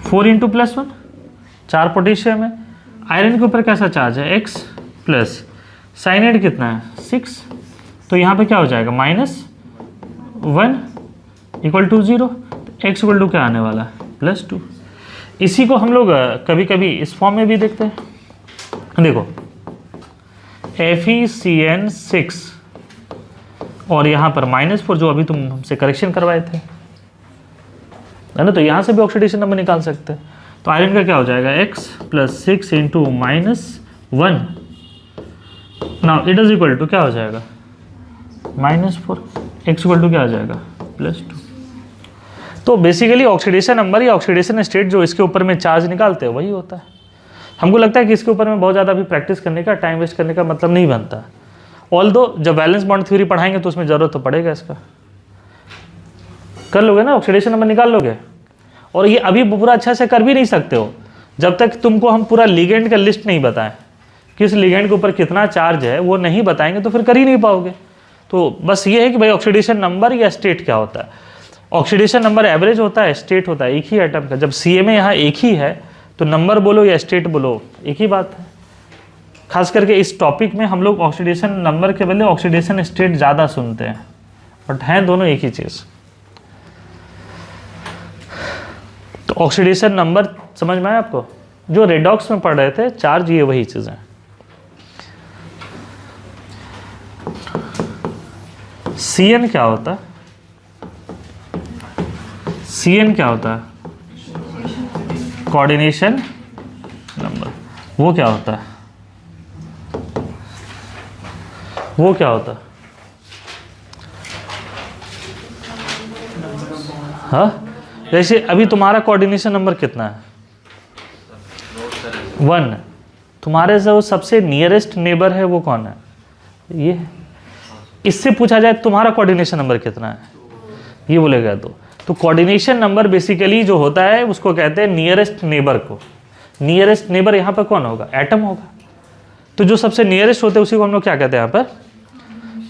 4 × +1, 4 पोटेशियम है। आयरन के ऊपर कैसा चार्ज है X प्लस, साइनाइड कितना है 6, तो यहाँ पे क्या हो जाएगा -1 equal to 0, X equal to क्या आने वाला है +2। इसी को हम लोग कभी कभी इस फॉर्म में भी देखते हैं, देखो FeCN6 और यहाँ पर -4 जो अभी तुम हमसे करेक्शन करवाए थे, है ना, तो यहाँ से भी ऑक्सीडेशन नंबर निकाल सकते हैं। तो आयरन का क्या हो जाएगा X + 6 × -1, now it is equal to क्या हो जाएगा -4, X इक्वल टू क्या आ जाएगा +2। तो बेसिकली ऑक्सीडेशन नंबर या ऑक्सीडेशन स्टेट जो इसके ऊपर में चार्ज निकालते हैं वही होता है। हमको लगता है कि इसके ऊपर में बहुत ज़्यादा भी प्रैक्टिस करने का, टाइम वेस्ट करने का मतलब नहीं बनता। ऑल्दो जब वैलेंस बॉन्ड थ्योरी पढ़ाएंगे तो उसमें ज़रूरत तो पड़ेगा इसका, कर लोगे ना, ऑक्सीडेशन नंबर निकाल लोगे। और ये अभी पूरा अच्छा से कर भी नहीं सकते हो जब तक तुमको हम पूरा लिगेंड का लिस्ट नहीं बताएं, किस लिगेंड के ऊपर कितना चार्ज है वो नहीं बताएंगे तो फिर कर ही नहीं पाओगे। तो बस ये है कि भाई ऑक्सीडेशन नंबर या स्टेट क्या होता है। ऑक्सीडेशन नंबर एवरेज होता है, स्टेट होता है एक ही एटम का। जब CMA यहाँ एक ही है तो नंबर बोलो या स्टेट बोलो एक ही बात है। खास करके इस टॉपिक में हम लोग ऑक्सीडेशन नंबर के बदले ऑक्सीडेशन स्टेट ज़्यादा सुनते हैं, बट हैं दोनों एक ही चीज़। तो ऑक्सीडेशन नंबर समझ में आया आपको? जो रेडॉक्स में पढ़ रहे थे चार्ज, ये वही चीज़ें। CN क्या होता है? CN क्या होता है? Coordination number. वो क्या होता है? वो क्या होता है? हाँ, जैसे अभी तुम्हारा कोऑर्डिनेशन नंबर कितना है 1, तुम्हारे जो सबसे नियरेस्ट नेबर है वो कौन है ये है। इससे पूछा जाए तुम्हारा कोऑर्डिनेशन नंबर कितना है, ये बोलेगा तो कोऑर्डिनेशन नंबर बेसिकली जो होता है उसको कहते हैं नियरेस्ट नेबर को। नियरेस्ट नेबर यहाँ पर कौन होगा, एटम होगा। तो जो सबसे नियरेस्ट होते हैं उसी को हम लोग क्या कहते हैं यहाँ पर,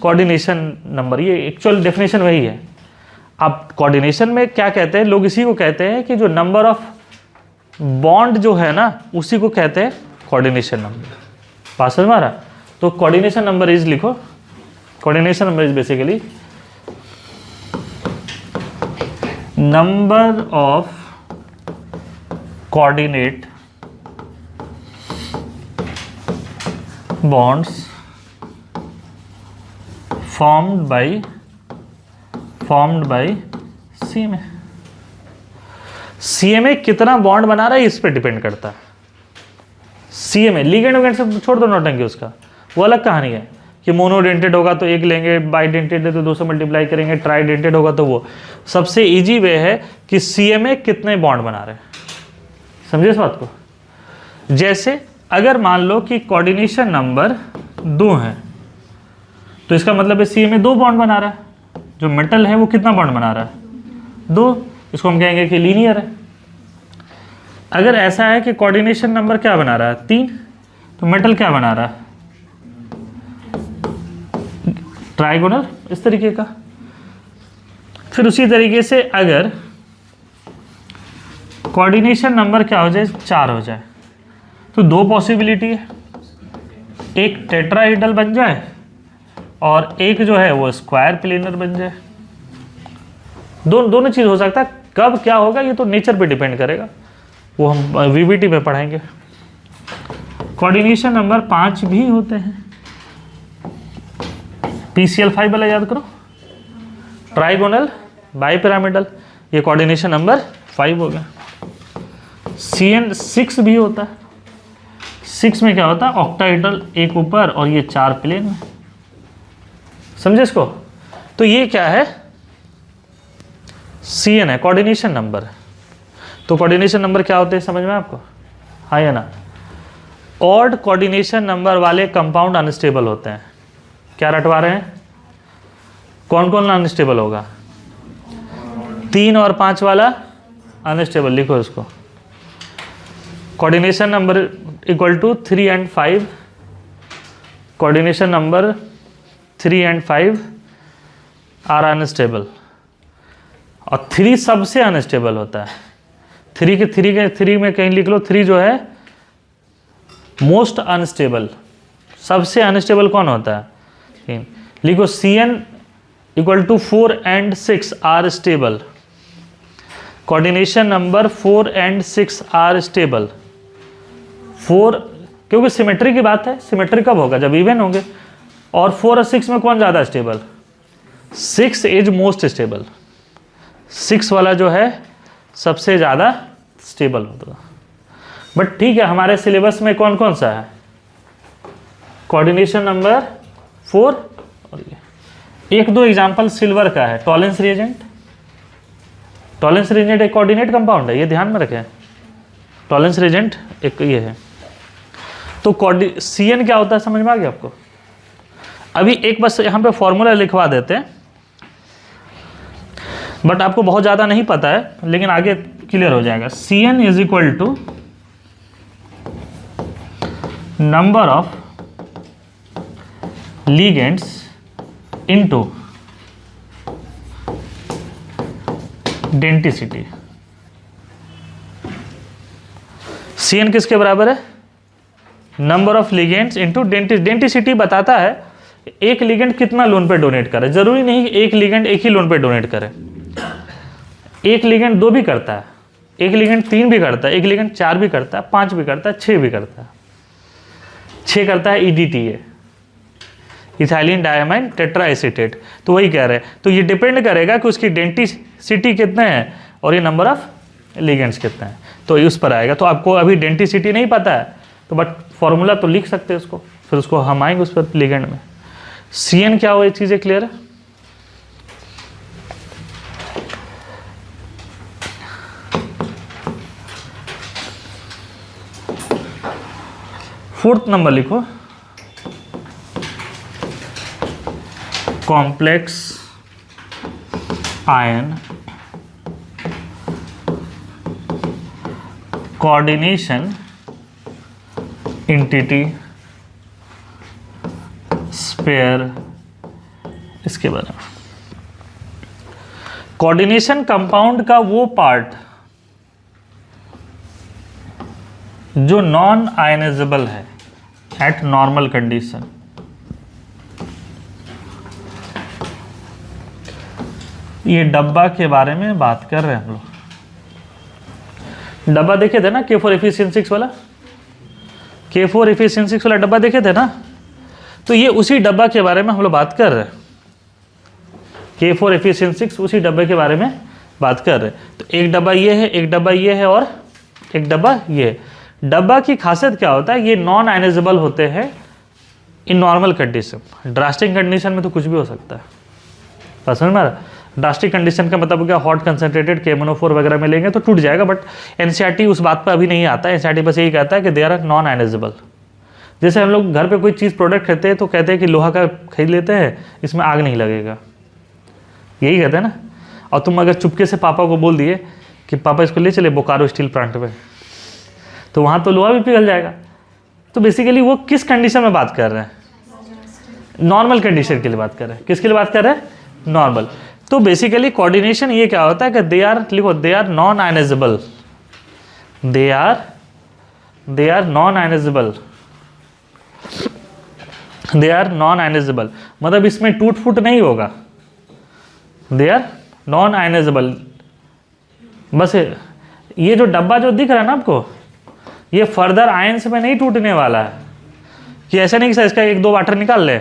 कोऑर्डिनेशन नंबर। ये एक्चुअल डेफिनेशन वही है। अब कोऑर्डिनेशन में क्या कहते हैं लोग, इसी को कहते हैं कि जो नंबर ऑफ बॉन्ड जो है ना उसी को कहते हैं कोऑर्डिनेशन नंबर। बात समझ में आ रहा? तो कोऑर्डिनेशन नंबर इज लिखो, coordination number is basically number of coordinate bonds formed by CMA। CMA कितना बॉन्ड बना रहा है इस पे डिपेंड करता है। CMA लिगेंड वगैरह सब छोड़ दो नौटंकी, उसका वो अलग कहानी है कि मोनोडेंटेड होगा तो एक लेंगे, बाइडेंटेड है तो 2 से मल्टीप्लाई करेंगे, ट्राइडेंटेड होगा तो वो। सबसे इजी वे है कि CMA कितने बॉन्ड बना रहे हैं, समझे इस बात को। जैसे अगर मान लो कि कोऑर्डिनेशन नंबर 2 है तो इसका मतलब है CMA 2 बॉन्ड बना रहा है। जो मेटल है वो कितना बॉन्ड बना रहा है, 2। इसको हम कहेंगे कि लीनियर है। अगर ऐसा है कि कोऑर्डिनेशन नंबर क्या बना रहा है, 3, तो मेटल क्या बना रहा है, ट्राइगोनल, इस तरीके का। फिर उसी तरीके से अगर कोऑर्डिनेशन नंबर क्या हो जाए, 4 हो जाए, तो 2 पॉसिबिलिटी है, एक टेट्राहेड्रल बन जाए और एक जो है वो स्क्वायर प्लेनर बन जाए। दोनों चीज़ हो सकता है। कब क्या होगा ये तो नेचर पे डिपेंड करेगा, वो हम VBT में पढ़ाएंगे। कोऑर्डिनेशन नंबर 5 भी होते हैं। PCl5 वाला याद करो, ट्राइगोनल, बाइपिरामिडल, ये कोऑर्डिनेशन नंबर 5 हो गया। CN6 भी होता है। 6 में क्या होता है, ऑक्टाहेड्रल, एक ऊपर और ये 4 प्लेन में। समझे इसको? तो ये क्या है, CN है, कोऑर्डिनेशन नंबर। तो कोऑर्डिनेशन नंबर क्या होते हैं समझ में आपको, हाँ या ना? ऑड कोऑर्डिनेशन नंबर वाले कंपाउंड अनस्टेबल होते हैं। क्या रटवा रहे हैं, कौन कौन अनस्टेबल होगा, 3 और 5 वाला अनस्टेबल। लिखो इसको, coordination number equal to 3 and 5, coordination number 3 and 5 are unstable. और 3 सबसे अनस्टेबल होता है। 3 में कहीं लिख लो, 3 जो है मोस्ट अनस्टेबल। सबसे अनस्टेबल कौन होता है, लिखो CN equal to 4 and 6 are stable. Coordination number 4 and 6 are stable. 4 क्योंकि सिमेट्री की बात है, सिमेट्री कब होगा, जब इवन होंगे। और 4 और 6 में कौन ज़्यादा स्टेबल, 6 इज मोस्ट स्टेबल। 6 वाला जो है सबसे ज़्यादा स्टेबल होगा। बट ठीक है, हमारे सिलेबस में कौन कौन सा है, कोऑर्डिनेशन नंबर 4 और ये 1-2 एग्जाम्पल सिल्वर का है, टॉलेंस रिएजेंट। टॉलेंस रिएजेंट एक कोऑर्डिनेट कंपाउंड है, ये ध्यान में रखें। टॉलेंस रिएजेंट एक ये है। तो CN क्या होता है समझ में आ गया आपको? अभी एक बस यहाँ पे फॉर्मूला लिखवा देते हैं, बट आपको बहुत ज़्यादा नहीं पता है, लेकिन आगे क्लियर हो जाएगा। CN is equal to number of ligands into denticity. CN किसके बराबर है, number of ligands into denticity. बताता है एक लिगेंड कितना लोन पे डोनेट करे। जरूरी नहीं एक लिगेंड एक ही लोन पे डोनेट करे, एक लिगेंड 2 भी करता है, एक लिगेंड 3 भी करता है, एक लिगेंड 4 भी करता है, 5 भी करता है, 6 भी करता है। 6 करता है EDTA, इथाइलिन डायमाइन टेट्राएसीटेट। तो वही कह रहे हैं। तो ये डिपेंड करेगा कि उसकी डेंटिसिटी कितने हैं और ये नंबर ऑफ लिगेंड्स कितने हैं, तो उस पर आएगा। तो आपको अभी डेंटिसिटी नहीं पता है तो बट फॉर्मूला तो लिख सकते हैं उसको, फिर उसको हम आएंगे उस पर लिगेंड में। CN क्या हो, ये चीज़ें क्लियर है? फोर्थ नंबर लिखो, complex ion coordination entity sphere, इसके बारे में कोऑर्डिनेशन कंपाउंड का वो पार्ट जो नॉन आयनाइजेबल है एट नॉर्मल कंडीशन। ये डब्बा के बारे में बात कर रहे हैं हम लोग। डब्बा देखे थे ना K4Fe6 वाला, K4Fe6 वाला डब्बा देखे थे ना, तो ये उसी डब्बा के बारे में हम लोग बात कर रहे हैं। K4Fe6 उसी डब्बे के बारे में बात कर रहे हैं। तो एक डब्बा ये है, एक डब्बा ये है और एक डब्बा ये है। डब्बा की खासियत क्या होता है, ये नॉन आयनाइजेबल होते हैं in normal condition. Drastic condition में तो कुछ भी हो सकता है, बस समझ में आ रहा है? ड्रास्टिक कंडीशन का मतलब क्या, हॉट कंसनट्रेटेड KMnO4 वगैरह में लेंगे तो टूट जाएगा, बट NCERT उस बात पर अभी नहीं आता है। NCERT बस यही कहता है कि दे आर नॉन आयनाइजेबल। जैसे हम लोग घर पे कोई चीज़ प्रोडक्ट खरीदते हैं तो कहते हैं कि लोहा का खरीद लेते हैं, इसमें आग नहीं लगेगा, यही कहते हैं ना। और तुम अगर चुपके से पापा को बोल दिए कि पापा इसको ले चले बोकारो स्टील प्लांट पे, तो वहाँ तो लोहा भी पिघल जाएगा। तो बेसिकली वो किस कंडीशन में बात कर रहे हैं, नॉर्मल कंडीशन के लिए बात कर रहे हैं। किसके लिए बात कर रहे हैं, नॉर्मल। तो बेसिकली कोऑर्डिनेशन ये क्या होता है कि दे आर, लिखो, they are non ionisable, they are non ionisable, they are non ionisable, मतलब इसमें टूट फूट नहीं होगा। They are non ionisable. बस ये जो डब्बा जो दिख रहा है ना आपको, ये फर्दर आयंस में नहीं टूटने वाला है। कि ऐसा नहीं कि सर इसका एक दो वाटर निकाल ले,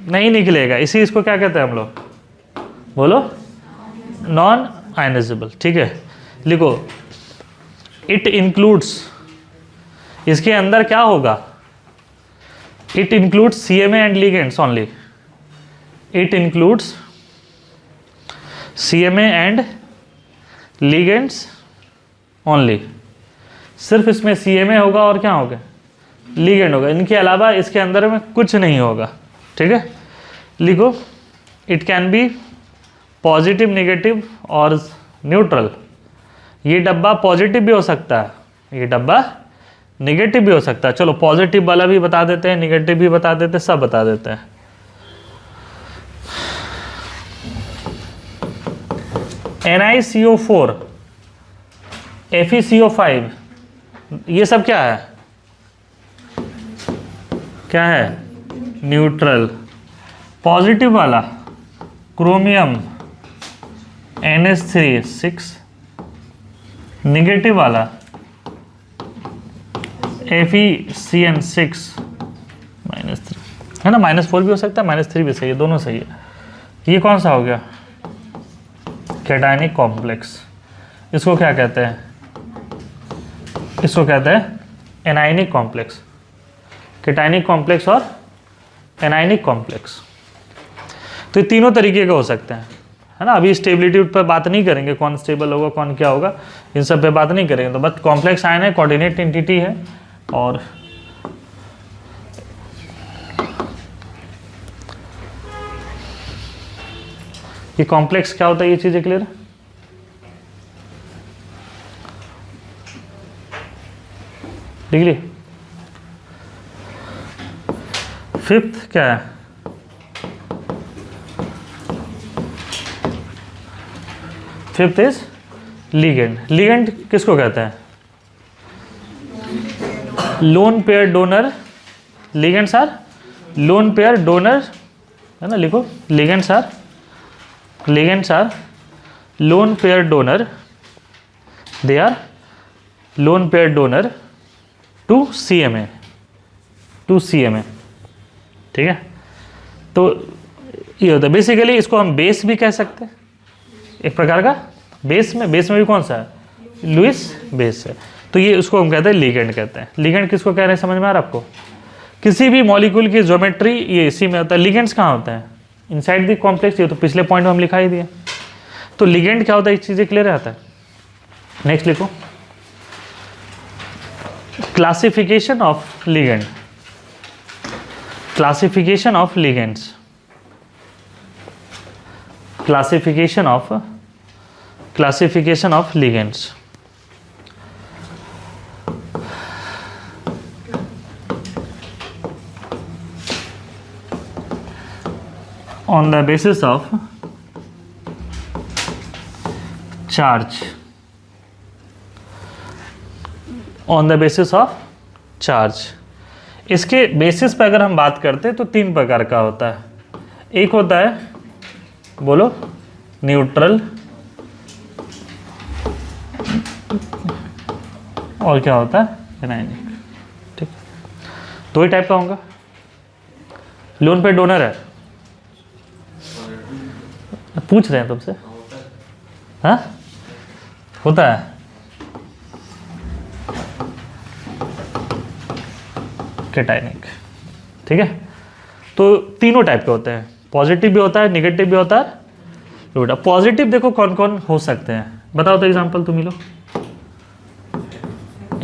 नहीं निकलेगा। इसी इसको क्या कहते हैं हम लोग, बोलो, नॉन आयनाइजेबल। ठीक है, लिखो, इट इंक्लूड्स, इसके अंदर क्या होगा, it includes CMA and ligands only, it includes CMA and ligands only. सिर्फ इसमें CMA होगा और क्या होगा, लिगेंड होगा। इनके अलावा इसके अंदर में कुछ नहीं होगा। ठीक है, लिखो, it can B positive, negative और न्यूट्रल। ये डब्बा पॉजिटिव भी हो सकता है, ये डब्बा नेगेटिव भी हो सकता है। चलो पॉजिटिव वाला भी बता देते हैं, नेगेटिव भी बता देते हैं, सब बता देते हैं। NiCO4, FeCO5, ये सब क्या है, क्या है, न्यूट्रल। पॉजिटिव वाला क्रोमियम NH3 नेगेटिव वाला FeCN6 -3, है ना। -4 भी हो सकता है, -3 भी सही है, दोनों सही है। ये कौन सा हो गया, कैटायनिक कॉम्प्लेक्स। इसको क्या कहते हैं, इसको कहते हैं एनायनिक कॉम्प्लेक्स। कैटायनिक कॉम्प्लेक्स और एनायनिक कॉम्प्लेक्स, तो ये तीनों तरीके के हो सकते हैं, है ना। अभी स्टेबिलिटी पर बात नहीं करेंगे, कौन स्टेबल होगा कौन क्या होगा, इन सब पे बात नहीं करेंगे। तो बस कॉम्प्लेक्स आयन है, कोऑर्डिनेट एंटिटी है। और ये कॉम्प्लेक्स क्या होता है, ये चीजें क्लियर है। डिग्री फिफ्थ क्या है, फिफ्थ इज लिगेंड। लिगेंड किसको कहते हैं, lone pair donor. Ligands are lone pair donor, है ना। लिखो, ligands are lone pair donor, they are lone pair donor to CMA, ठीक है। तो ये होता है बेसिकली, इसको हम बेस भी कह सकते हैं, एक प्रकार का बेस में भी कौन सा है, लुईस बेस है। तो ये उसको हम कहते हैं लिगेंड कहते हैं। लिगेंड किसको कह रहे हैं, समझ में आ रहा है आपको। किसी भी मॉलिक्यूल की ज्योमेट्री ये इसी में होता है। लिगेंड्स कहाँ होते हैं, इनसाइड द कॉम्प्लेक्स। ये तो पिछले पॉइंट में हम लिखा ही दिया। तो लिगेंड क्या होता है, एक चीज़ें क्लियर रहता है। नेक्स्ट लिखो, classification of ligand, classification of ligands. classification of ligands. On the basis of charge. On the basis of charge. इसके बेसिस पे अगर हम बात करते हैं तो 3 प्रकार का होता है. एक होता है, बोलो, न्यूट्रल, और क्या होता है, एनायनिक. ठीक, 2 ही टाइप का होगा. लोन पे डोनर है, पूछ रहे हैं तुमसे. हाँ, होता है. कैटायनिक. ठीक है, तो तीनों टाइप के होते हैं. पॉजिटिव भी होता है, निगेटिव भी होता है. बेटा पॉजिटिव देखो कौन कौन हो सकते हैं, बताओ तो एग्जांपल तुम ही लो.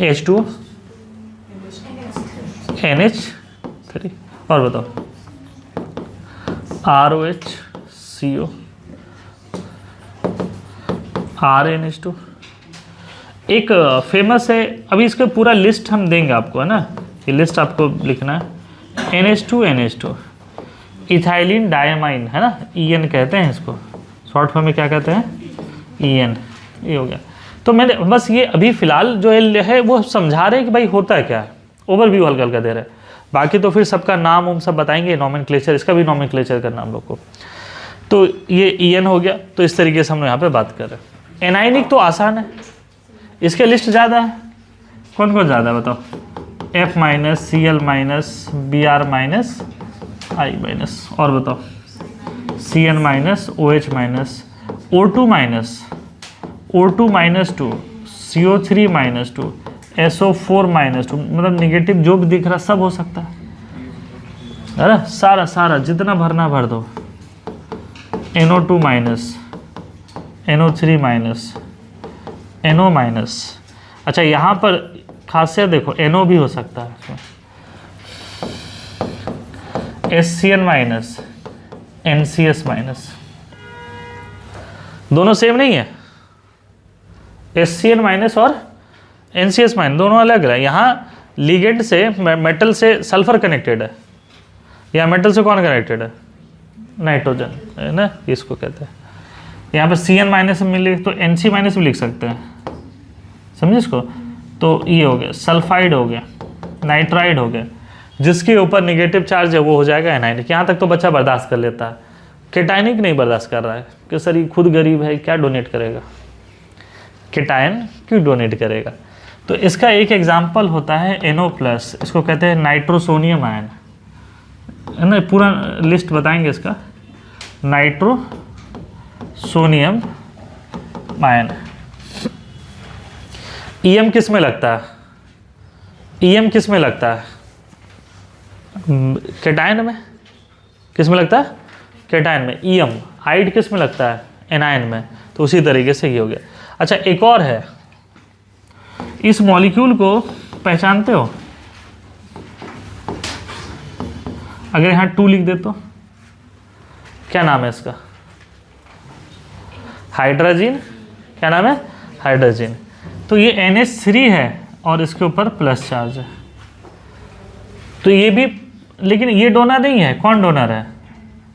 H2, NH3, और बताओ ROH, CO, RNH2. एक फेमस है, अभी इसका पूरा लिस्ट हम देंगे आपको, है ना. ये लिस्ट आपको लिखना है. NH2 इथाइलिन डायमाइन, है ना, EN कहते हैं इसको. शॉर्ट फॉर्म में क्या कहते हैं, EN. ये हो गया. तो मैंने बस ये अभी फ़िलहाल जो है वो समझा रहे हैं कि भाई होता है क्या है, ओवरव्यू हल्का हल्का दे रहे हैं. बाकी तो फिर सबका नाम हम सब बताएंगे, नॉमेनक्लेचर, इसका भी नॉमेनक्लेचर करना हम लोग को. तो ये EN हो गया. तो इस तरीके से हम लोग यहाँ पे बात कर रहे हैं. एनाइनिक तो आसान है, इसके लिस्ट ज़्यादा है. कौन कौन ज़्यादा है बताओ. F-, Cl-, Br-, I-, और बताओ Cn-, OH-, O2-, 2 CO3-, 2 SO4-, 2, मतलब निगेटिव जो भी दिख रहा सब हो सकता है. अरे सारा जितना भरना भर दो. NO2-, NO3-, NO-. अच्छा, यहाँ पर खासियत देखो, NO भी हो सकता है. SCN-, NCS-. दोनों सेम नहीं है. SCN- और NCS- दोनों अलग है. यहाँ लिगेंड से मेटल से सल्फर कनेक्टेड है, या मेटल से कौन कनेक्टेड है, नाइट्रोजन, है ना, इसको कहते हैं. यहाँ पे CN- में लिख तो NC- भी लिख सकते हैं, समझे इसको. तो ये हो गया सल्फाइड, हो गया नाइट्राइड, हो गया. जिसके ऊपर नेगेटिव चार्ज है वो हो जाएगा एनायनिक. यहाँ तक तो बच्चा बर्दाश्त कर लेता है. कैटायनिक नहीं बर्दाश्त कर रहा है कि सर ये खुद गरीब है, क्या डोनेट करेगा, कैटायन क्यों डोनेट करेगा. तो इसका एक एग्जाम्पल होता है NO+, इसको कहते हैं नाइट्रोसोनियम आयन, है ना. पूरा लिस्ट बताएंगे इसका. Nitrosonium ion. EM किस में लगता है, EM किस में लगता है, कैटायन में. किस में लगता है, कैटायन में. EM आइड किस में लगता है, एनायन में. तो उसी तरीके से ये हो गया. अच्छा, एक और है, इस मॉलिक्यूल को पहचानते हो. अगर यहाँ 2 लिख दे तो क्या नाम है इसका, हाइड्रोजन. क्या नाम है, हाइड्रोजन. तो ये NH3 है और इसके ऊपर प्लस चार्ज है. तो ये भी, लेकिन ये डोनर नहीं है. कौन डोनर है,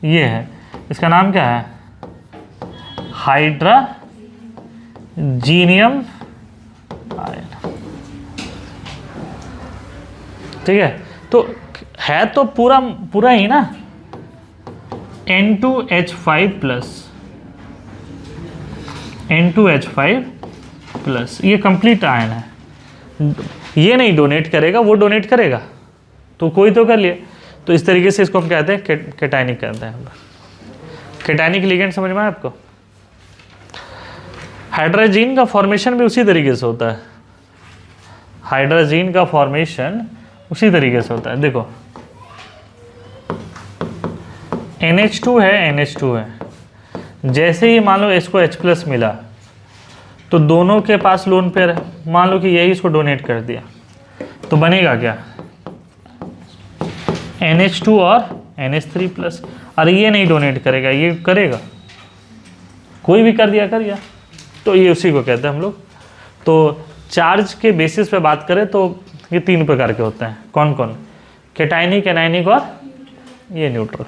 ये है. इसका नाम क्या है, हाइड्रोजीनियम आयन. ठीक है, तो है तो पूरा ही ना. N2H5+, ये कंप्लीट आयन है. ये नहीं डोनेट करेगा, वो डोनेट करेगा, तो कोई तो कर लिए. तो इस तरीके से इसको हम कहते हैं कैटायनिक कहते हैं. कैटायनिक लिगेंड समझ में आया आपको. हाइड्रोजन का फॉर्मेशन भी उसी तरीके से होता है. हाइड्रोजन का फॉर्मेशन उसी तरीके से होता है. देखो NH2 है. जैसे ही मान लो इसको H+ मिला तो दोनों के पास लोन पेयर है. मान लो कि यही इसको डोनेट कर दिया तो बनेगा क्या, NH2 और NH3+. अरे ये नहीं डोनेट करेगा, ये करेगा. कोई भी कर दिया, तो ये उसी को कहते हैं हम लोग। तो चार्ज के बेसिस पे बात करें तो ये 3 प्रकार के होते हैं। कौन कौन? कैटायनिक, एनायनिक और ये न्यूट्रल।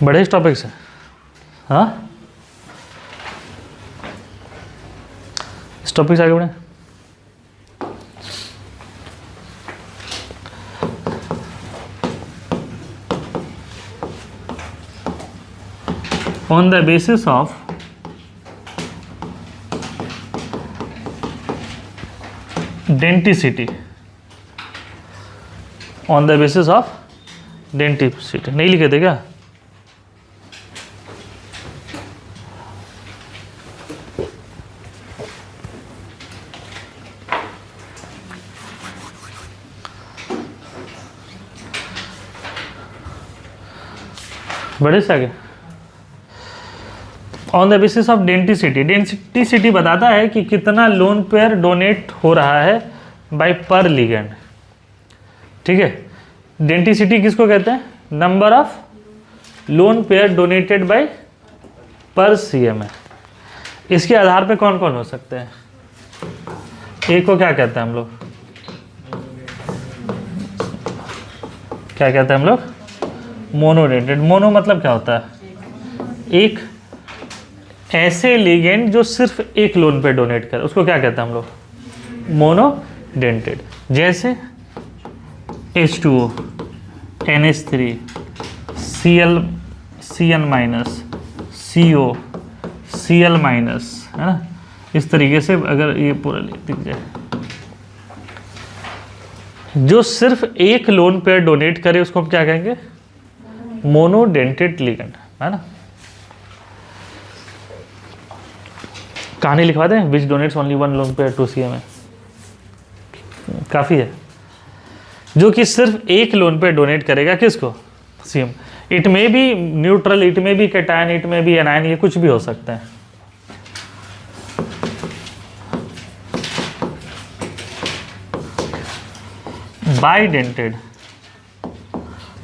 बड़े इस टॉपिक से, हाँ, इस टॉपिक से आगे बढ़े। On the basis of denticity, on the basis of denticity, नहीं लिखे थे क्या? बड़े से आगे। On the basis of denticity, denticity बताता है कि कितना लोन पेयर डोनेट हो रहा है बाय पर लिगेंड। ठीक है, डेंटिसिटी किसको कहते हैं? Number of lone pair donated bye पर सीएमए। इसके आधार पे कौन कौन हो सकते हैं? एक को क्या कहते हैं हम लोग? क्या कहते हैं हम लोग? मोनोडेंटेड। मोनो मतलब क्या होता है? एक ऐसे लिगेंड जो सिर्फ एक लोन पे डोनेट करे, उसको क्या कहते हैं हम लोग? मोनोडेंटेड। जैसे H2O, NH3, Cl minus, CO, Cl minus, है ना? इस तरीके से अगर ये पूरा दिख जाए, जो सिर्फ एक लोन पेयर डोनेट करे उसको हम क्या कहेंगे? मोनोडेंटेड लिगेंड, है ना? कहानी लिखवा दें, which donates only one lone pair to CMA, काफ़ी है। जो कि सिर्फ एक लोन पेयर डोनेट करेगा किसको? सीएम। इट में भी न्यूट्रल, इट में भी कैटायन, इट में भी एनायन, ये कुछ भी हो सकता है। बाइडेंटेड,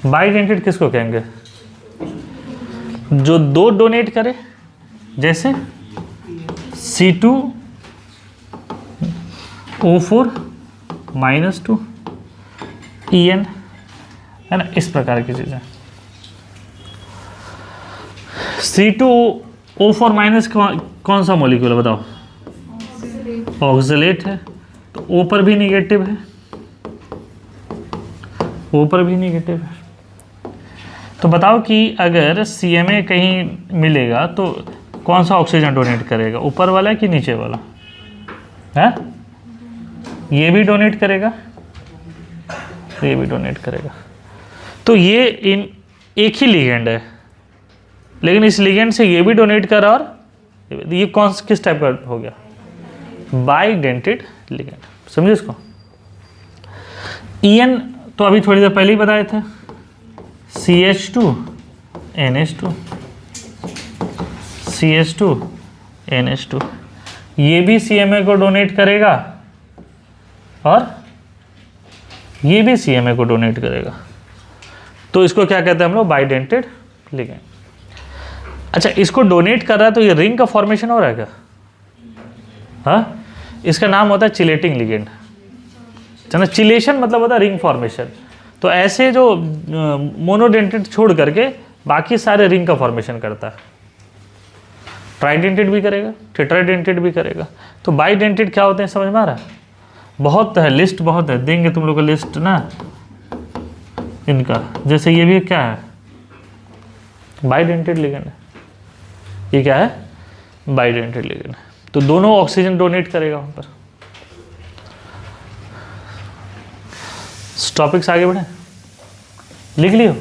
बाइडेंटेड किसको कहेंगे? जो दो डोनेट करे, जैसे C2O4 -2 EN, है ना? इस प्रकार की चीजें। C2O4 माइनस कौन सा मॉलिक्यूल है बताओ? ऑक्सलेट है, तो O पर भी निगेटिव है, O पर भी निगेटिव है। तो बताओ कि अगर CMA कहीं मिलेगा तो कौन सा ऑक्सीजन डोनेट करेगा? ऊपर वाला कि नीचे वाला? है, ये भी डोनेट करेगा, ये भी डोनेट करेगा। तो ये इन एक ही लिगेंड है, लेकिन इस लिगेंड से ये भी डोनेट कर रहा, और ये कौन किस टाइप का हो गया? Bidentate ligand. समझे इसको? EN तो अभी थोड़ी देर पहले ही बताए थे, CH2 NH2, CH2 NH2, ये भी CMA को डोनेट करेगा और ये भी CMA को डोनेट करेगा। तो इसको क्या कहते हैं हम लोग? Bidentate ligand. अच्छा, इसको डोनेट कर रहा है तो ये रिंग का फॉर्मेशन हो रहा है क्या? हाँ, इसका नाम होता है चिलेटिंग लिगेंड। ना, चिलेशन मतलब होता है रिंग फॉर्मेशन। तो ऐसे जो मोनोडेंटेड छोड़ करके बाकी सारे रिंग का फॉर्मेशन करता है। ट्राइडेंटेड भी करेगा, टेट्राडेंटेड भी करेगा। तो बाइडेंटेड क्या होते हैं समझ में आ रहा है? बहुत है, लिस्ट बहुत है, देंगे तुम लोग को लिस्ट ना इनका। जैसे ये भी क्या है? बाइडेंटेड लिगेंड है। ये क्या है? बाइडेंटेड लिगेंड है। तो दोनों ऑक्सीजन डोनेट करेगा वहां पर। टॉपिक्स आगे बढ़े, लिख लियो।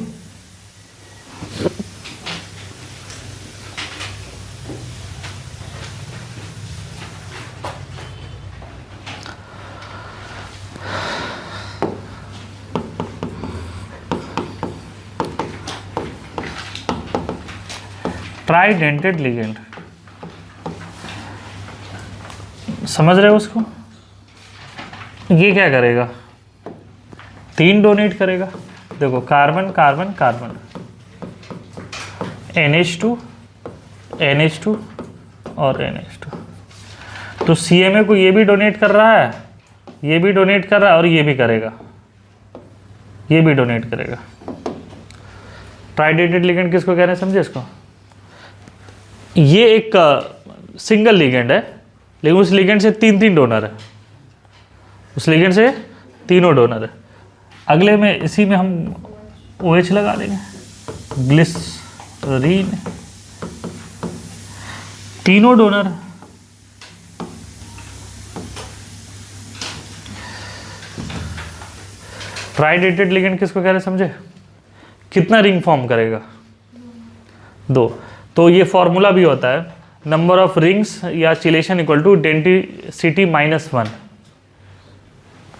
ट्राइडेंटेड लिगेंड, समझ रहे हो उसको? ये क्या करेगा, 3 डोनेट करेगा। देखो carbon carbon carbon, NH2 NH2 और NH2। तो CMA को ये भी डोनेट कर रहा है, ये भी डोनेट कर रहा है और ये भी करेगा, ये भी डोनेट करेगा। ट्राइडेंटेड लिगेंड किसको कह रहे हैं, समझे इसको? ये एक सिंगल लिगेंड है, लेकिन उस लिगेंड से 3 डोनर है, उस लिगेंड से 3 डोनर है। अगले में इसी में हम OH लगा देंगे, ग्लिसरीन, 3 डोनर। ट्राइडेंटेड लिगेंड किसको कह रहे हैं, समझे? कितना रिंग फॉर्म करेगा, 2। तो ये फॉर्मूला भी होता है, नंबर ऑफ रिंग्स या चिलेशन इक्वल टू डेंसिटी -1।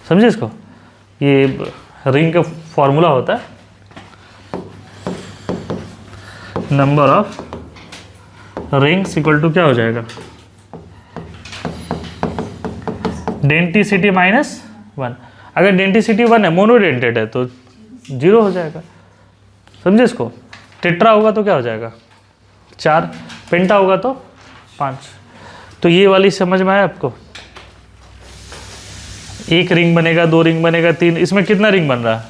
समझे इसको? ये रिंग का फॉर्मूला होता है, number of rings equal to क्या हो जाएगा, डेंसिटी -1। अगर डेंसिटी 1 है, मोनोडेंटेड है, तो 0 हो जाएगा। समझे इसको? टेट्रा होगा तो क्या हो जाएगा, 4, पेंटा होगा तो 5। तो ये वाली समझ में आया आपको? 1 रिंग बनेगा, 2 रिंग बनेगा, 3। इसमें कितना रिंग बन रहा है,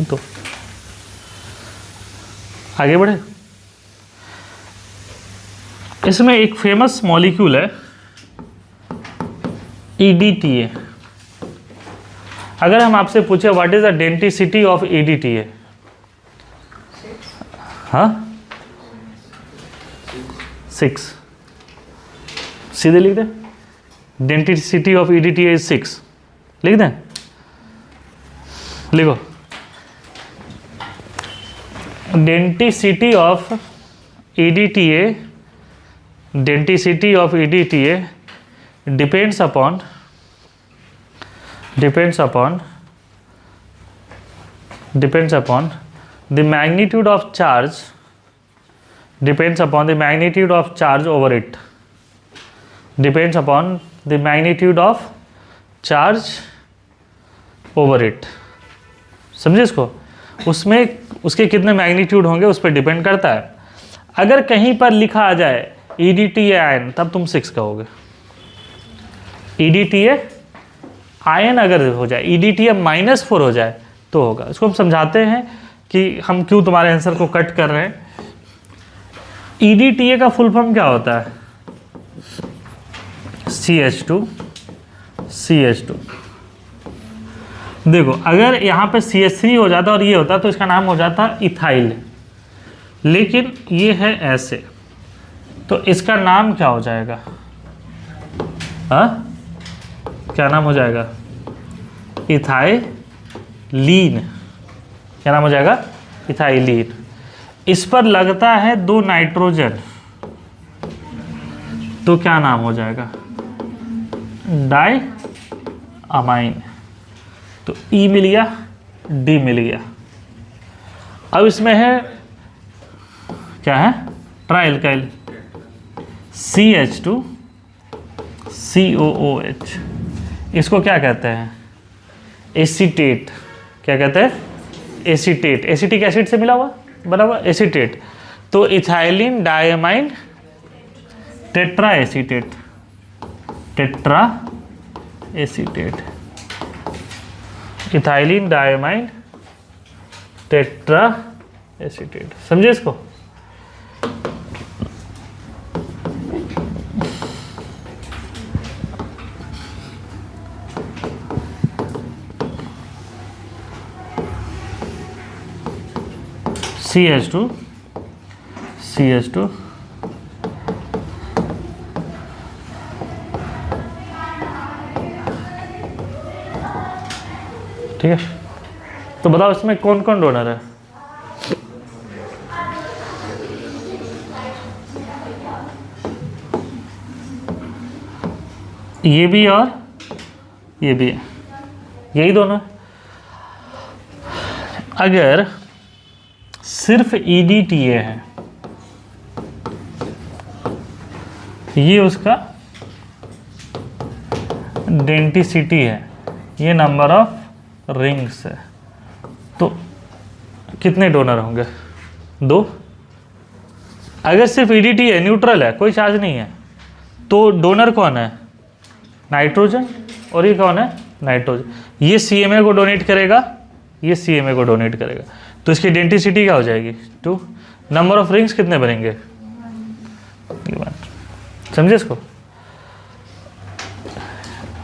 2। आगे बढ़े। इसमें एक फेमस मॉलिक्यूल है EDTA। अगर हम आपसे पूछे what is the density of EDTA, हाँ 6, सीधे लिख दें, डेंसिटी ऑफ EDTA इज 6, लिख दें, लिखो, density of EDTA, density of EDTA depends upon the magnitude of charge, depends upon the magnitude of charge over it, depends upon the magnitude of charge over it। समझे इसको? उसमें उसके कितने magnitude होंगे उस पर डिपेंड करता है। अगर कहीं पर लिखा आ जाए EDTA आयन, तब तुम 6 कहोगे। EDTA आयन अगर हो जाए, EDTA -4 हो जाए तो होगा। इसको हम समझाते हैं कि हम क्यों तुम्हारे आंसर को कट कर रहे हैं। EDTA का फुल फॉर्म क्या होता है, CH2 CH2। देखो अगर यहाँ पे CH3 हो जाता और ये होता तो इसका नाम हो जाता इथाइल, लेकिन ये है ऐसे, तो इसका नाम क्या हो जाएगा, हाँ क्या नाम हो जाएगा, इथाइलीन। क्या नाम हो जाएगा, इथाइलीन। इस पर लगता है 2 नाइट्रोजन, तो क्या नाम हो जाएगा, डाई अमाइन। तो E मिल गया, D मिल गया। अब इसमें है क्या है, ट्राइएल्काइल, CH2 COOH। इसको क्या कहते हैं, एसीटेट। क्या कहते हैं, एसीटेट। एसिटिक एसिड से मिला हुआ बना हुआ एसीटेट। तो ethylene diamine tetra acetate, tetra acetate, ethylene diamine tetra acetate. समझे इसको? CH2 CH2 ठीक है। तो बताओ इसमें कौन कौन डोनर है, ये भी और ये भी है, यही दोनों। अगर सिर्फ EDTA है, ये उसका डेंटिसिटी है, ये नंबर ऑफ रिंग्स है। तो कितने डोनर होंगे? 2। अगर सिर्फ EDTA है, न्यूट्रल है, कोई चार्ज नहीं है, तो डोनर कौन है? नाइट्रोजन। और ये कौन है? नाइट्रोजन। ये CMA को डोनेट करेगा, ये CMA को डोनेट करेगा, तो इसकी डेंटिसिटी क्या हो जाएगी? 2। नंबर ऑफ रिंग्स कितने बनेंगे? ये बात समझे इसको?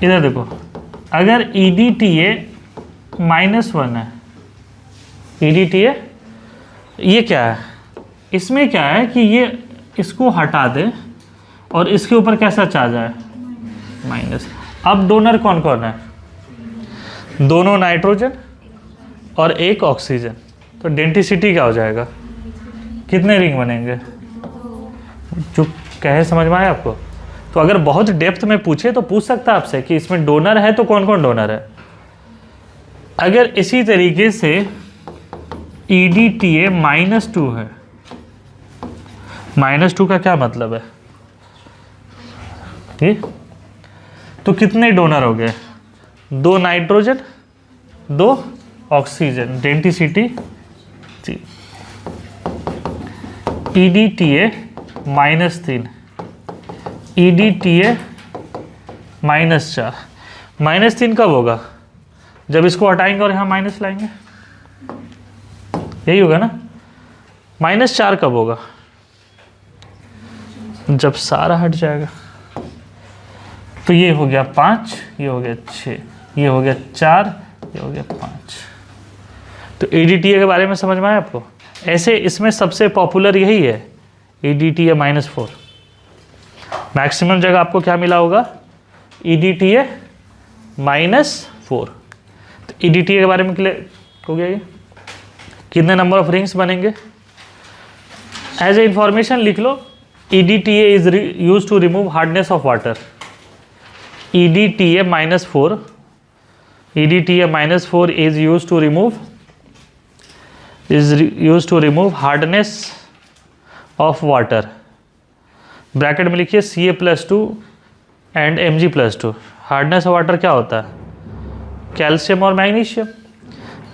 इधर देखो, अगर EDTA -1 है, EDTA ये क्या है? इसमें क्या है कि ये इसको हटा दे और इसके ऊपर कैसा चार्ज है? माइनस। अब डोनर कौन कौन है? दोनों नाइट्रोजन और एक ऑक्सीजन, तो डेंटिसिटी क्या हो जाएगा? कितने रिंग बनेंगे? जो कहे समझ में आया आपको? तो अगर बहुत डेप्थ में पूछे तो पूछ सकता है आपसे कि इसमें डोनर है तो कौन कौन डोनर है। अगर इसी तरीके से EDTA -2 है, -2 का क्या मतलब है? ठीक, तो कितने डोनर हो गए? 2 nitrogen, 2 oxygen, denticity EDTA -3, EDTA -4। -3 कब होगा? जब इसको हटाएंगे और यहाँ माइनस लाएंगे, यही होगा ना। -4 कब होगा? जब सारा हट जाएगा। तो ये हो गया 5, ये हो गया 6, ये हो गया 4, ये हो गया 5। तो EDTA के बारे में समझ में आया आपको? ऐसे इसमें सबसे पॉपुलर यही है, EDTA -4। मैक्सिमम जगह आपको क्या मिला होगा? EDTA -4। तो EDTA के बारे में क्लियर हो गया ये? कितने नंबर ऑफ रिंग्स बनेंगे? एज ए इंफॉर्मेशन लिख लो, EDTA is use to remove hardness of water. EDTA -4, EDTA -4 is used to remove hardness of water। Bracket में लिखिए Ca+2 and Mg+2। Hardness of water क्या होता है? कैल्शियम और magnesium.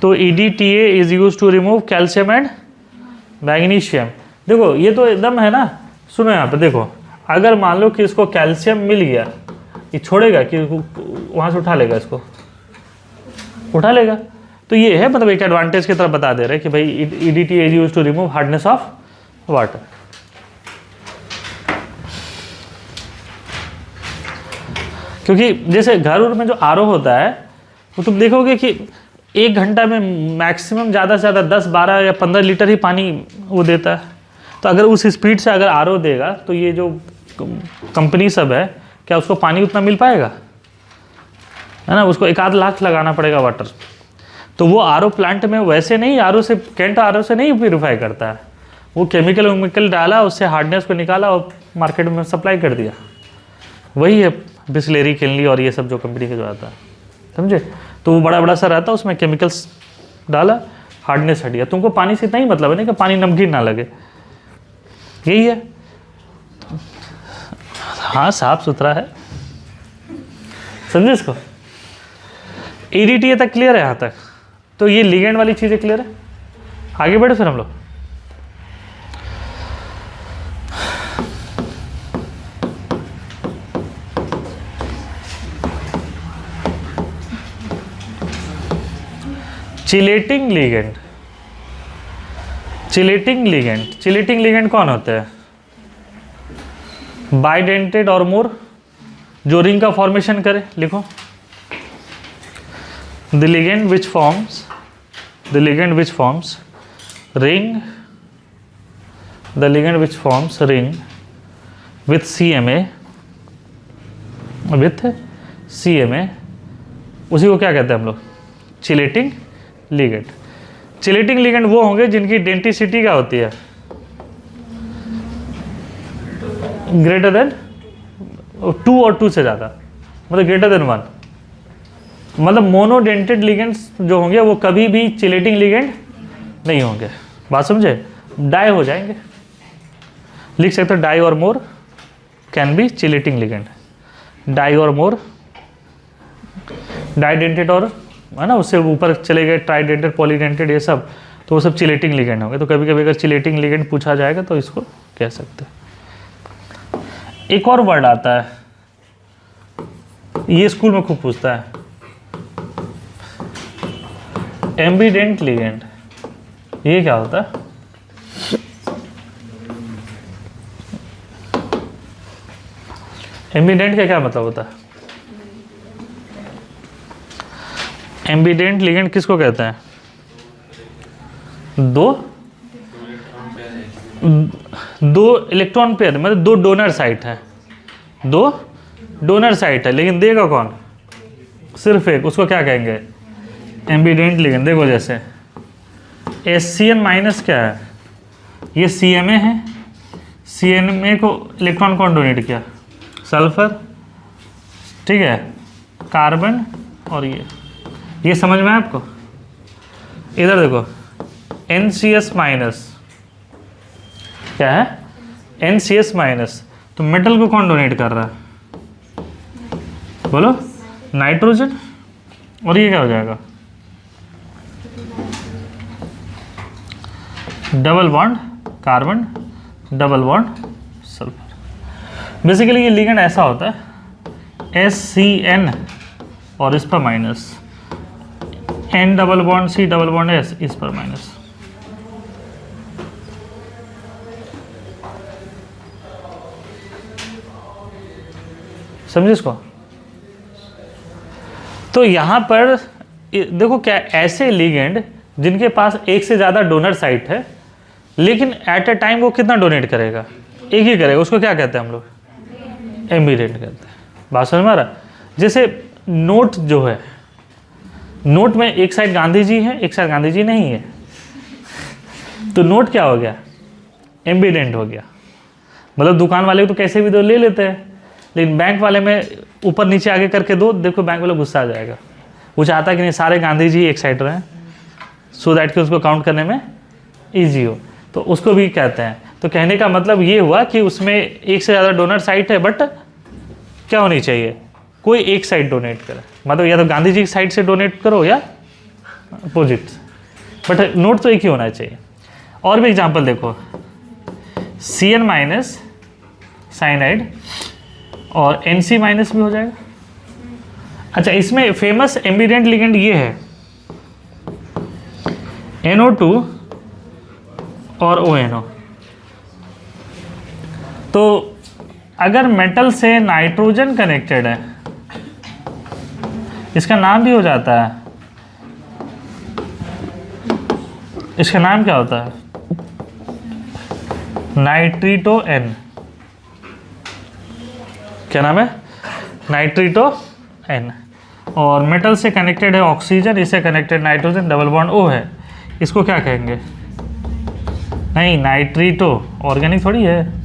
तो EDTA is use to remove calcium and magnesium. देखो ये तो एकदम है ना, सुनो यहाँ पे देखो, अगर मान लो कि इसको कैल्शियम मिल गया, ये छोड़ेगा कि वहाँ से उठा लेगा? इसको उठा लेगा। तो ये है मतलब एक एडवांटेज की तरफ बता दे रहे हैं कि भाई EDTA is use to remove hardness of water. क्योंकि जैसे घर उर में जो RO होता है वो तुम देखोगे कि 1 घंटा में मैक्सिमम ज़्यादा से ज़्यादा 10, 12 या 15 लीटर ही पानी वो देता है। तो अगर उस स्पीड से अगर RO देगा तो ये जो कंपनी सब है, क्या उसको पानी उतना मिल पाएगा? है ना, उसको 1-8 लाख लगाना पड़ेगा वाटर। तो वो RO प्लांट में वैसे नहीं, कैंट RO से नहीं प्यूरीफाई करता है, वो केमिकल डाला, उससे हार्डनेस को निकाला और मार्केट में सप्लाई कर दिया। वही है बिस्लेरी, किनली और ये सब जो कंपनी का जो आता है, समझे? तो वो बड़ा बड़ा सा रहता है, उसमें केमिकल्स डाला, हार्डनेस हट गया। तुमको पानी से इतना ही मतलब है ना कि पानी नमकीन ना लगे, यही है। हाँ, साफ सुथरा है, समझे इसको? EDTA तक क्लियर है यहाँ तक? तो ये लिगेंड वाली चीज़ें क्लियर है। आगे बढ़े फिर हम लोग। Chelating ligand. चिलेटिंग लिगेंड कौन होते हैं? बाइडेंटेड और मोर, जो रिंग का फॉर्मेशन करे। लिखो, the ligand which forms ring, the ligand which forms ring with CMA, उसी को क्या कहते हैं हम लोग? Chelating ligand. चिलेटिंग लिगेंड वो होंगे जिनकी डेंटिसिटी क्या होती है? ग्रेटर देन 2 और 2 से ज़्यादा, मतलब ग्रेटर देन 1। मतलब मोनोडेंटेड लिगेंड्स जो होंगे वो कभी भी चिलेटिंग लिगेंड नहीं होंगे। बात समझे, डाई हो जाएंगे, लिख सकते हो डाई और more can be chelating ligand, di और मोर, डाइडेंटेड और है ना उससे ऊपर चले गए ट्राइडेंटेड पॉलीडेंटेड ये सब, तो वो सब चिलेटिंग लिगेंड होंगे। तो कभी कभी अगर चिलेटिंग लिगेंड पूछा जाएगा तो इसको कह सकते हैं। एक और वर्ड आता है, ये स्कूल में खूब पूछता है, एम्बिडेंट लिगेंड। ये क्या होता है? एम्बिडेंट का क्या मतलब होता है? एम्बिडेंट लिगेंड किसको कहते हैं? दो इलेक्ट्रॉन पेयर, मतलब दो डोनर साइट है, दो डोनर साइट है, लेकिन देगा कौन? सिर्फ एक, उसको क्या कहेंगे? Ambient ligand. देखो जैसे SCN माइनस क्या है? ये CMA है, CMA को इलेक्ट्रॉन कौन डोनेट किया? सल्फर, ठीक है, कार्बन, और ये समझ में आया आपको? इधर देखो NCS माइनस क्या है? NCS माइनस, तो मेटल को कौन डोनेट कर रहा है? बोलो, नाइट्रोजन। और ये क्या हो जाएगा? Double bond carbon, double bond sulphur. Basically ये लिगेंड ऐसा होता है, SCN और इस पर minus, N double bond C double bond S, इस पर माइनस। समझे इसको? तो यहां पर देखो क्या, ऐसे लिगेंड जिनके पास एक से ज़्यादा डोनर साइट है, लेकिन एट ए टाइम वो कितना डोनेट करेगा? एक ही करेगा, उसको क्या कहते हैं हम लोग? एम्बिडेंट कहते हैं। बात समझ में आ रहा? जैसे नोट जो है, नोट में एक साइड गांधी जी है, एक साइड गांधी जी नहीं है, तो नोट क्या हो गया? एम्बिडेंट हो गया। मतलब दुकान वाले तो कैसे भी दो ले लेते हैं, लेकिन बैंक वाले में ऊपर नीचे आगे करके दो, देखो बैंक वाला गुस्सा आ जाएगा। वो चाहता है कि नहीं सारे गांधी जी एक साइड रहें, सो दैट कि उसको काउंट करने में ईजी हो, तो उसको भी कहते हैं। तो कहने का मतलब ये हुआ कि उसमें एक से ज़्यादा डोनर साइट है, बट क्या होनी चाहिए? कोई एक साइड डोनेट करे, मतलब या तो गांधी जी की साइड से डोनेट करो या अपोजिट, बट नोट तो एक ही होना चाहिए। और भी एग्जांपल देखो, CN माइनस साइनाइड और NC माइनस भी हो जाएगा। अच्छा, इसमें फेमस एम्बिडेंट लिगेंड ये है, NO2 और ONO। तो अगर मेटल से नाइट्रोजन कनेक्टेड है, इसका नाम भी हो जाता है, इसका नाम क्या होता है? नाइट्रीटो N। क्या नाम है? नाइट्रीटो N। और मेटल से कनेक्टेड है ऑक्सीजन, इससे connected nitrogen, double bond O है, इसको क्या कहेंगे? नहीं, नाइट्रीटो ऑर्गेनिक थोड़ी है,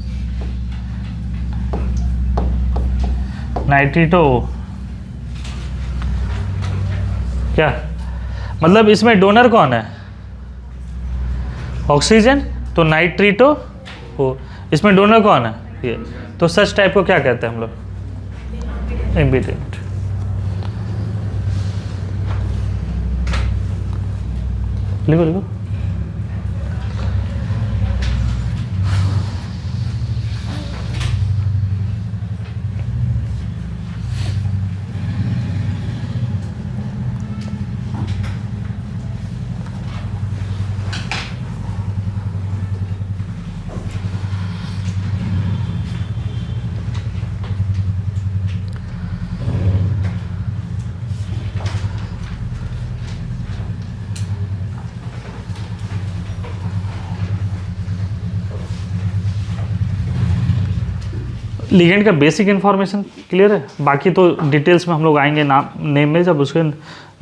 नाइट्रीटो क्या मतलब? इसमें डोनर कौन है? ऑक्सीजन, तो नाइट्रीटो हो। इसमें डोनर कौन है? ये। तो सच टाइप को क्या कहते हैं हम लोग? एम्बिडेंट। लिखो लिखो। लिगेंड का बेसिक इन्फॉर्मेशन क्लियर है, बाकी तो डिटेल्स में हम लोग आएंगे नाम नेम में, जब उसके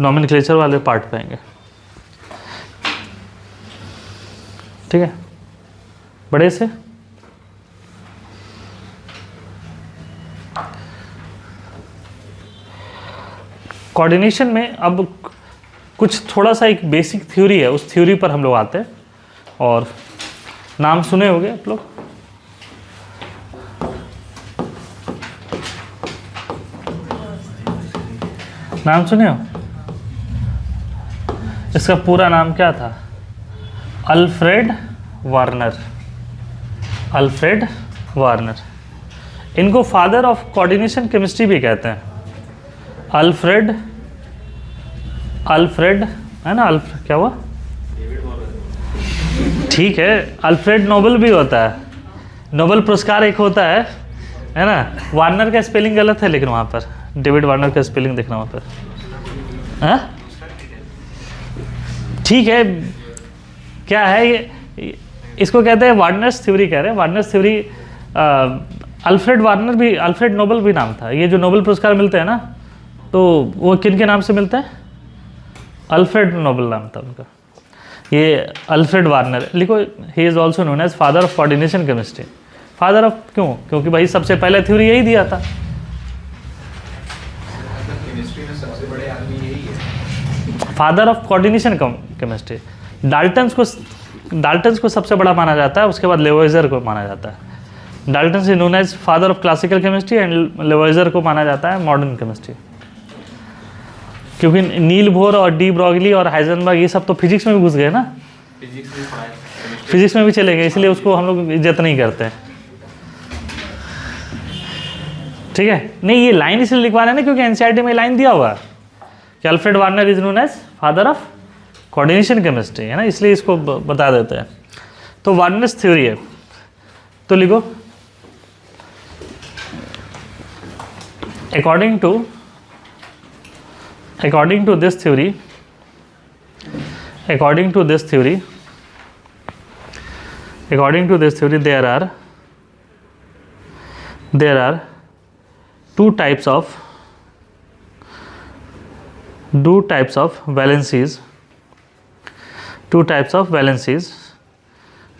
नॉमेनक्लेचर वाले पार्ट पे आएंगे। ठीक है, बड़े से कोऑर्डिनेशन में अब कुछ थोड़ा सा एक बेसिक थ्योरी है, उस थ्योरी पर हम लोग आते हैं। और नाम सुने होंगे आप लोग, नाम सुने हो? इसका पूरा नाम क्या था? Alfred Warner. अल्फ्रेड वार्नर, इनको फादर ऑफ कोऑर्डिनेशन केमिस्ट्री भी कहते हैं। अल्फ्रेड है ना, क्या हुआ? ठीक है, अल्फ्रेड नोबेल भी होता है, नोबेल पुरस्कार एक होता है ना। वार्नर का स्पेलिंग गलत है लेकिन वहाँ पर डेविड वार्नर का स्पेलिंग देखना वहाँ पर। हाँ ठीक है, क्या है ये, इसको कहते हैं वार्नर्स थ्योरी कह रहे हैं। वार्नर्स थ्योरी, अल्फ्रेड वार्नर भी, अल्फ्रेड नोबेल भी नाम था। ये जो नोबेल पुरस्कार मिलते हैं ना, तो वो किन के नाम से मिलते हैं? अल्फ्रेड नोबेल नाम था उनका। ये अल्फ्रेड वार्नर लिखो, he is also known as father of coordination chemistry. Father of क्यों? क्योंकि भाई सबसे पहले थ्योरी यही दिया था। केमिस्ट्री में सबसे बड़े आदमी यही है, father of coordination chemistry. Dalton's को सबसे बड़ा माना जाता है, उसके बाद लेवोइजर को माना जाता है। Dalton is known as father of classical chemistry and Lavoisier को माना जाता है मॉडर्न केमिस्ट्री। क्योंकि नील बोर और डी ब्रॉगली और हाइजेनबर्ग ये सब तो फिजिक्स में भी घुस गए ना, फिजिक्स में भी चले गए, इसलिए उसको हम लोग इज्जत नहीं करते हैं। ठीक है, नहीं ये लाइन इसलिए लिखवा रहे हैं ना क्योंकि एनसीईआरटी में लाइन दिया हुआ है कि Alfred Werner is known as father of coordination chemistry, है ना, इसलिए इसको बता देते हैं। तो वार्नर्स थ्योरी है, तो लिखो according to this theory there are two types of valencies,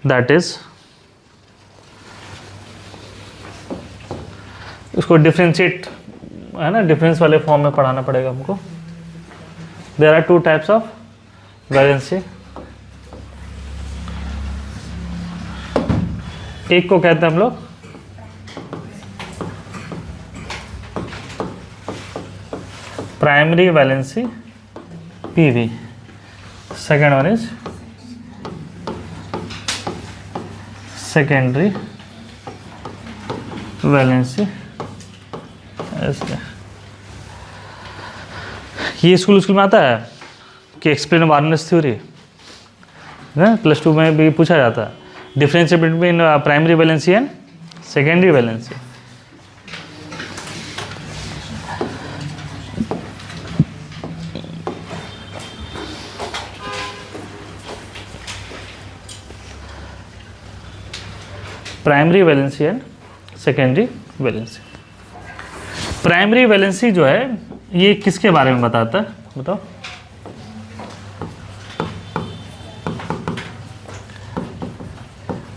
that is, उसको डिफ्रेंशिएट है ना, डिफरेंस वाले फॉर्म में पढ़ाना पड़ेगा हमको। There are two types of valency, एक को कहते हैं हम लोग primary valency PV, second one is secondary valency. ये स्कूल में आता है कि एक्सप्लेन वार्नर्स थ्योरी, +2 में भी पूछा जाता है, difference between primary valency and secondary valency. Primary valency and secondary valency. Primary valency जो है ये किसके बारे में बताता है, बताओ?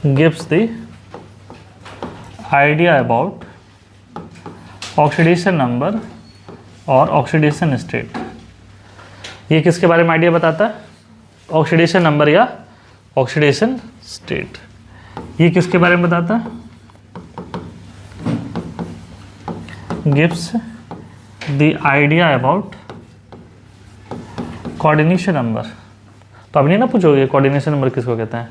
Gives the idea about oxidation number और ऑक्सीडेशन स्टेट। ये किसके बारे में आइडिया बताता है? ऑक्सीडेशन नंबर या ऑक्सीडेशन स्टेट। ये किसके बारे में बताता है? gives the idea about coordination number। तो अब नहीं ना पूछोगे कोऑर्डिनेशन नंबर किसको कहते हैं,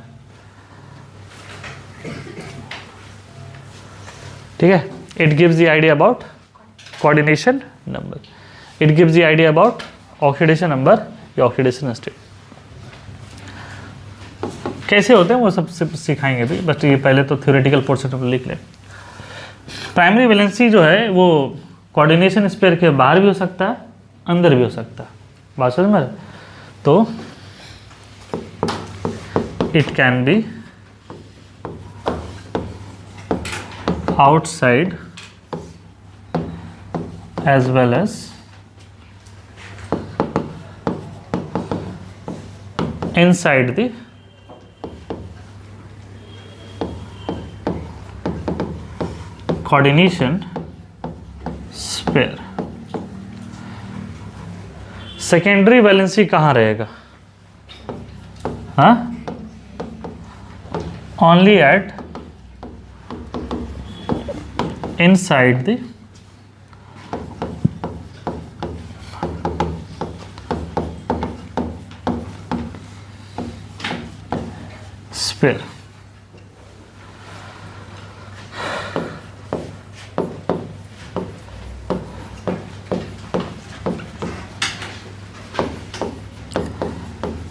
ठीक है। It gives the idea about coordination number, it gives the idea about oxidation number या ऑक्सीडेशन स्टेट। कैसे होते हैं वो सब सिखाएंगे भी, बस ये पहले तो थ्योरेटिकल पोर्शन में लिख लें। प्राइमरी वैलेंसी जो है वो कोऑर्डिनेशन स्पेयर के बाहर भी हो सकता है, अंदर भी हो सकता है, बात समझ में? तो it can be outside as well as inside the coordination sphere. Secondary valency कहाँ रहेगा? हाँ, only at inside the sphere.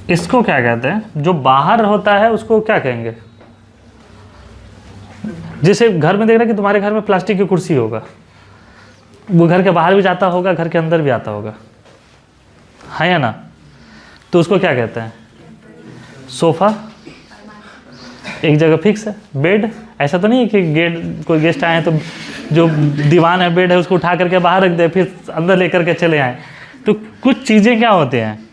इसको क्या कहते हैं? जो बाहर होता है उसको क्या कहेंगे? जैसे घर में देख रहे हैं कि तुम्हारे घर में प्लास्टिक की कुर्सी होगा, वो घर के बाहर भी जाता होगा, घर के अंदर भी आता होगा, है या ना? तो उसको क्या कहते हैं? सोफा एक जगह फिक्स है। बेड ऐसा तो नहीं है कि कोई गेस्ट आए तो जो दीवान है, बेड है, उसको उठा करके बाहर रख दे फिर अंदर लेकर के चले आए। तो कुछ चीज़ें क्या होते हैं?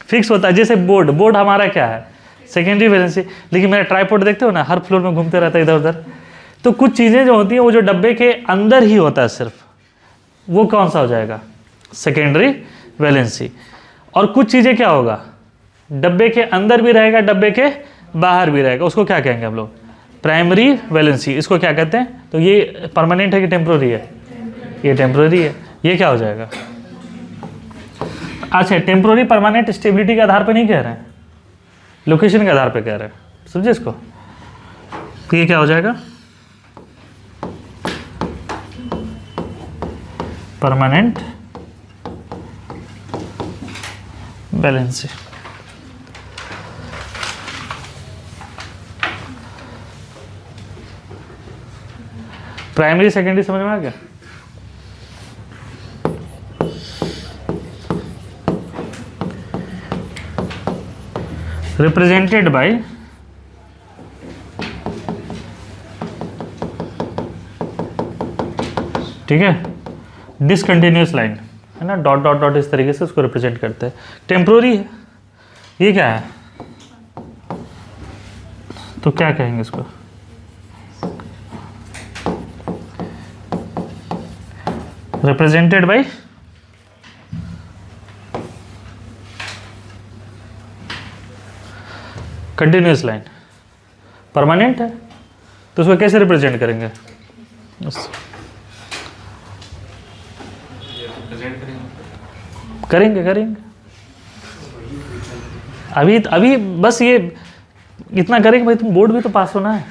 फिक्स होता है। जैसे बोर्ड हमारा क्या है? Secondary valency. लेकिन मेरा ट्राइपॉड देखते हो ना, हर फ्लोर में घूमते रहता है इधर उधर। तो कुछ चीज़ें जो होती हैं वो जो डब्बे के अंदर ही होता है सिर्फ, वो कौन सा हो जाएगा? Secondary valency. और कुछ चीज़ें क्या होगा? डब्बे के अंदर भी रहेगा, डब्बे के बाहर भी रहेगा, उसको क्या कहेंगे हम लोग? Primary valency. इसको क्या कहते हैं? तो ये परमानेंट है कि टेम्प्रोरी है? ये टेम्प्रोरी है। ये क्या हो जाएगा? अच्छा, टेम्प्रोरी परमानेंट स्टेबिलिटी के आधार पर नहीं कह रहे हैं, लोकेशन के आधार पर कह रहे हैं, समझे इसको? तो ये क्या हो जाएगा? Permanent valency. प्राइमरी सेकेंडरी समझ में आ गया? रिप्रेजेंटेड बाय ठीक है डिसकंटिन्यूअस लाइन, है ना, डॉट डॉट डॉट, इस तरीके से उसको रिप्रेजेंट करते हैं। टेम्प्रोरी है। ये क्या है? तो क्या कहेंगे इसको? Represented by continuous line. Permanent है तो उसको कैसे रिप्रेजेंट करेंगे? करेंगे अभी बस ये इतना करेंगे भाई, तुम बोर्ड भी तो पास होना है,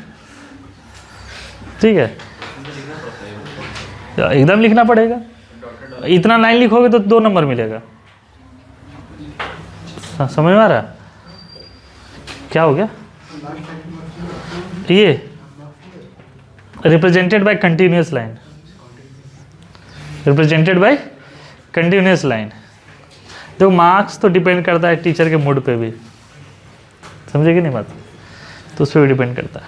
ठीक है? एकदम लिखना पड़ेगा। इतना लाइन लिखोगे तो 2 नंबर मिलेगा। समझ में आ रहा? क्या हो गया? ये represented by continuous line, represented by continuous line. तो मार्क्स तो डिपेंड करता है टीचर के मूड पे भी, समझे कि नहीं बात? तो उस पर भी डिपेंड करता है।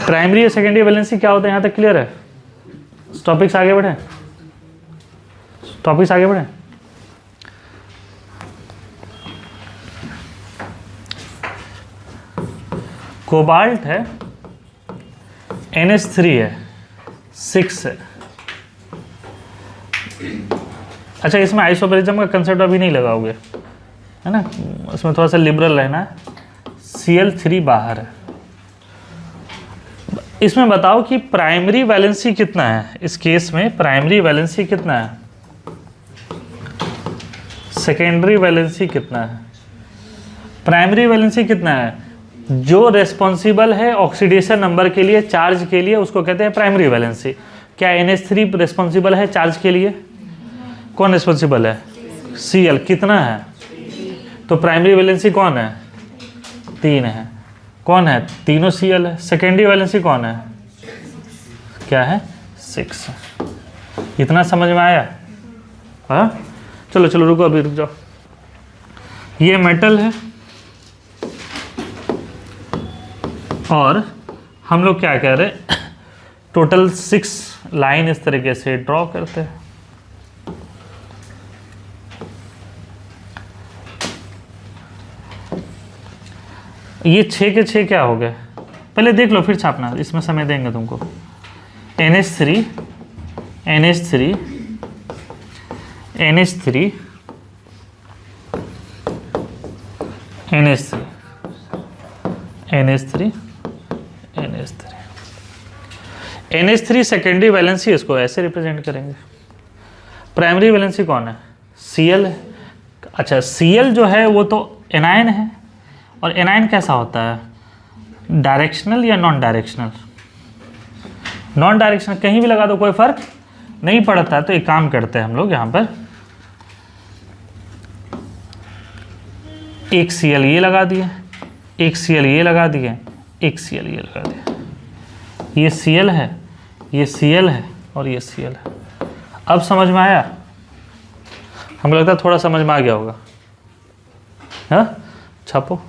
प्राइमरी और सेकेंडरी वैलेंसी क्या होता है? यहाँ तक क्लियर है? टॉपिक्स आगे बढ़े, टॉपिक्स आगे बढ़े। कोबाल्ट है, NH3 है, 6 है। अच्छा, इसमें आइसोबैरिज्म का कंसेप्ट अभी नहीं लगाओगे, है ना? उसमें थोड़ा सा लिबरल रहना है। Cl3 बाहर है। इसमें बताओ कि प्राइमरी वैलेंसी कितना है? इस केस में प्राइमरी वैलेंसी कितना है? सेकेंडरी वैलेंसी कितना है? प्राइमरी वैलेंसी कितना है? जो रेस्पॉन्सिबल है ऑक्सीडेशन नंबर के लिए, चार्ज के लिए, उसको कहते हैं प्राइमरी वैलेंसी। क्या NH3 रेस्पॉन्सिबल है चार्ज के लिए? कौन रेस्पॉन्सिबल है? Cl। कितना है? तो प्राइमरी वैलेंसी कौन है? 3 है। कौन है? तीनों Cl है। सेकेंडरी वैलेंसी कौन है? क्या है? 6। इतना समझ में आया? हाँ, चलो रुको, अभी रुक जाओ। ये मेटल है और हम लोग क्या कह रहे हैं? टोटल 6 लाइन इस तरीके से ड्रॉ करते हैं। ये 6 के 6 क्या हो गए? पहले देख लो फिर छापना, इसमें समय देंगे तुमको। NH3 NH3 NH3 NH3 NH3 NH3 NH3 secondary valency, इसको ऐसे रिप्रेजेंट करेंगे। प्राइमरी वैलेंसी कौन है? Cl है। अच्छा, Cl जो है वो तो एनायन है, और एनायन कैसा होता है? डायरेक्शनल या नॉन डायरेक्शनल? नॉन डायरेक्शनल, कहीं भी लगा दो कोई फर्क नहीं पड़ता है। तो एक काम करते हैं हम लोग, यहाँ पर एक Cl ये लगा दिए, एक Cl ये लगा दिए, एक Cl ये लगा दिए। ये Cl है, ये Cl है, और ये Cl है। अब समझ में आया? हमको लगता है थोड़ा समझ में आ गया होगा। हाँ, छापो।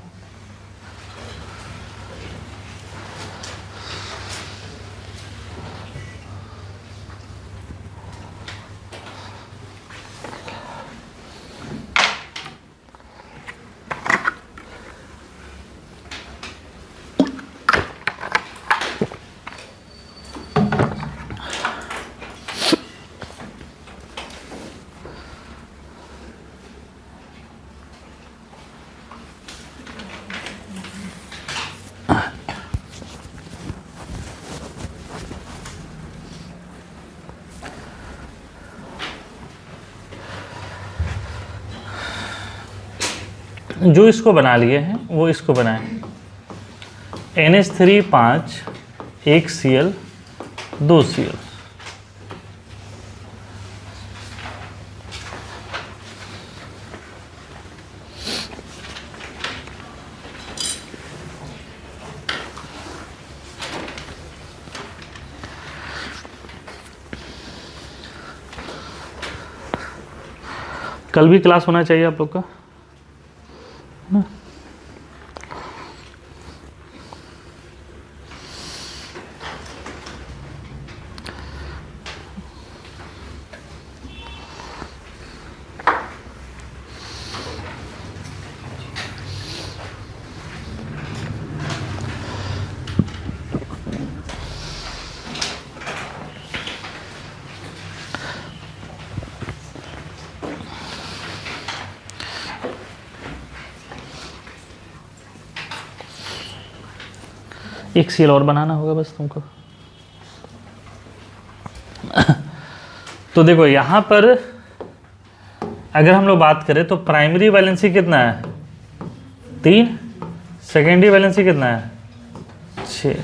जो इसको बना लिए हैं वो इसको बनाएं। NH3 5, एक Cl, 2 Cl। कल भी क्लास होना चाहिए आप लोग का ना? एक Cl और बनाना होगा बस तुमको। तो देखो यहाँ पर अगर हम लोग बात करें तो प्राइमरी वैलेंसी कितना है? 3। सेकेंडरी वैलेंसी कितना है? 6।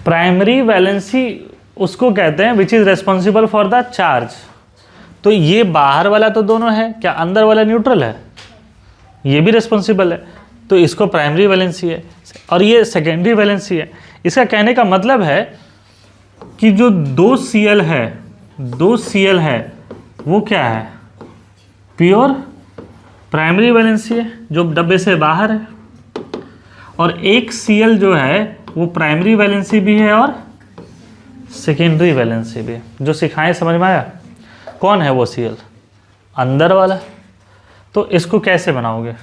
प्राइमरी वैलेंसी उसको कहते हैं which is responsible for the charge. तो ये बाहर वाला तो दोनों है, क्या अंदर वाला न्यूट्रल है? ये भी रेस्पॉन्सिबल है, तो इसको प्राइमरी वैलेंसी है, और ये सेकेंडरी वैलेंसी है। इसका कहने का मतलब है कि जो 2 Cl है वो क्या है? प्योर प्राइमरी वैलेंसी है, जो डब्बे से बाहर है, और एक Cl जो है वो प्राइमरी वैलेंसी भी है और सेकेंडरी वैलेंसी भी है। जो सिखाएं समझ में आया? कौन है वो Cl? अंदर वाला। तो इसको कैसे बनाओगे?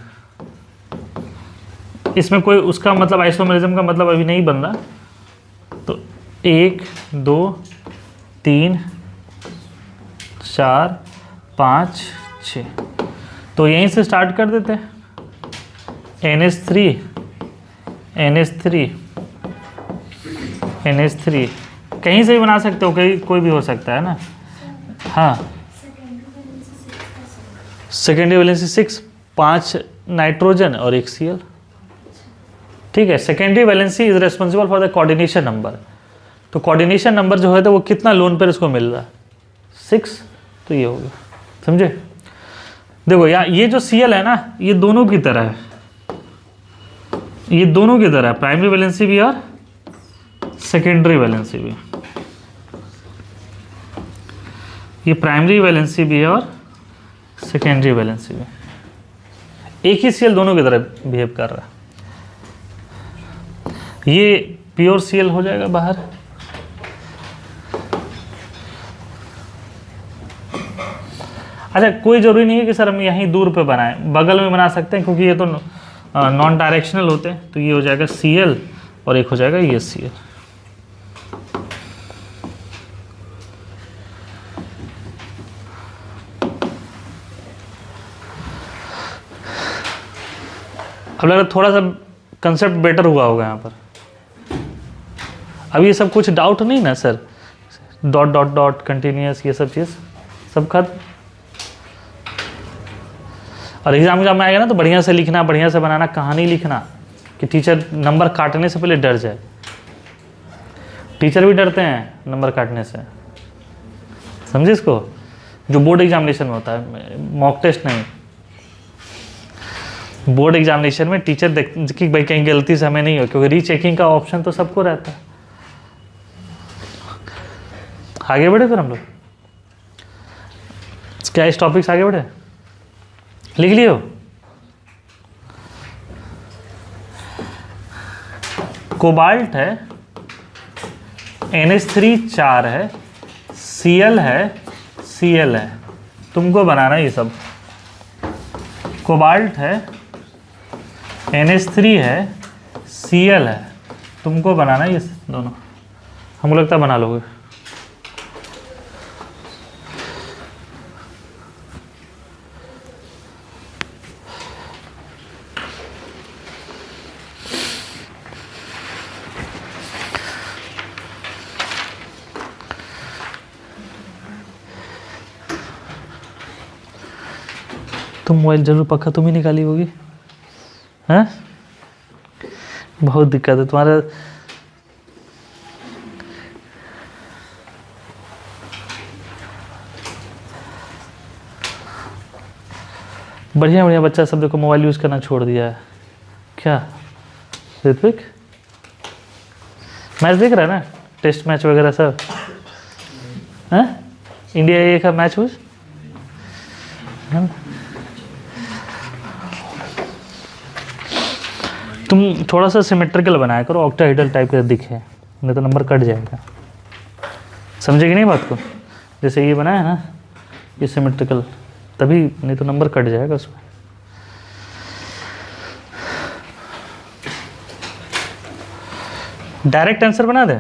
इसमें कोई उसका मतलब आइसोमेरिज्म का मतलब अभी नहीं बन रहा। तो 1 2 3 4 5 6, तो यहीं से स्टार्ट कर देते हैं। NH3 कहीं से भी बना सकते हो, कहीं कोई भी हो सकता है ना। हाँ, सेकेंडरी वैलेंसी 6, 5 नाइट्रोजन और 1 Cl। ठीक है। Secondary valency is responsible for the coordination number. तो कोऑर्डिनेशन नंबर जो है तो वो कितना लोन पर इसको मिल रहा है? 6। तो ये होगा, समझे? देखो यार, ये जो Cl है ना, ये दोनों की तरह है, ये दोनों की तरह है, प्राइमरी वैलेंसी भी और सेकेंडरी वैलेंसी भी। ये प्राइमरी वैलेंसी भी है और सेकेंडरी वैलेंसी भी। एक ही Cl दोनों की तरह बिहेव कर रहा है। ये प्योर Cl हो जाएगा बाहर। अच्छा, कोई ज़रूरी नहीं है कि सर हम यहीं दूर पे बनाएं, बगल में बना सकते हैं, क्योंकि ये तो नॉन डायरेक्शनल होते हैं। तो ये हो जाएगा Cl और एक हो जाएगा ये Cl। अब लग रहा थोड़ा सा कंसेप्ट बेटर हुआ होगा यहाँ पर। अब ये सब कुछ डाउट नहीं ना sir, dot dot dot continuous ये सब चीज़ सब खत्म। और एग्जाम में आएगा ना तो बढ़िया से लिखना, बढ़िया से बनाना, कहानी लिखना कि टीचर नंबर काटने से पहले डर जाए। टीचर भी डरते हैं नंबर काटने से, समझे इसको, जो बोर्ड एग्जामिनेशन में होता है, मॉक टेस्ट नहीं। बोर्ड एग्जामिनेशन में टीचर देख कि भाई कहीं गलती से हमें नहीं हो, क्योंकि रीचेकिंग का ऑप्शन तो सबको रहता है। आगे बढ़े फिर हम लोग, क्या इस टॉपिक से आगे बढ़े, लिख लियो। कोबाल्ट है, NH3 4 है, Cl है, Cl है, तुमको बनाना ये सब। कोबाल्ट है, NH3 है, Cl है, तुमको बनाना ये दोनों। हमको लगता है बना लोगे। तुम मोबाइल जरूर पक्का तुम ही निकाली होगी, हैं? बहुत दिक्कत है तुम्हारा। बढ़िया बढ़िया बच्चा सब देखो मोबाइल यूज़ करना छोड़ दिया है। क्या ऋत्विक मैच देख रहा है ना, टेस्ट मैच वगैरह सब, हैं? इंडिया ए का मैच हुआ है ना? तुम थोड़ा सा सिमेट्रिकल बनाया करो, ऑक्टाहेड्रल टाइप का दिखे, नहीं तो नंबर कट जाएगा। समझे कि नहीं बात को? जैसे ये बनाया ना, ये सिमेट्रिकल, तभी, नहीं तो नंबर कट जाएगा उसमें। डायरेक्ट आंसर बना दे।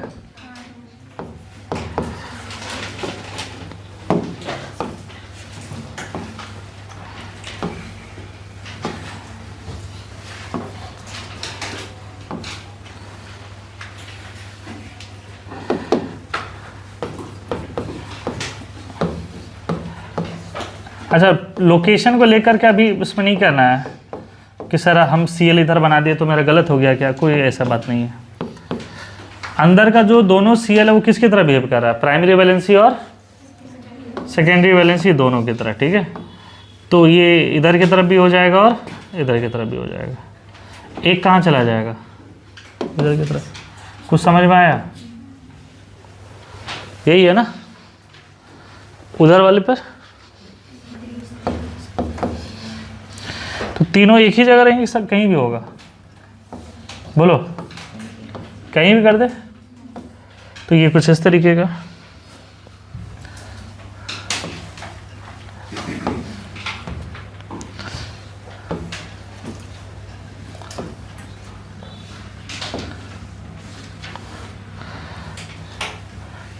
अच्छा, लोकेशन को लेकर के अभी उसमें नहीं करना है कि सर हम CL इधर बना दिए तो मेरा गलत हो गया क्या, कोई ऐसा बात नहीं है। अंदर का जो दोनों CL है वो किसकी तरह बिहेव कर रहा है, प्राइमरी वैलेंसी और सेकेंडरी वैलेंसी दोनों की तरह, ठीक है। तो ये इधर की तरफ भी हो जाएगा और इधर की तरफ भी हो जाएगा। एक कहाँ चला जाएगा, इधर की तरफ। कुछ समझ में आया? यही है ना, उधर वाले पर तो तीनों एक ही जगह रहेंगे, सब कहीं भी होगा, बोलो कहीं भी कर दे। तो ये कुछ इस तरीके का,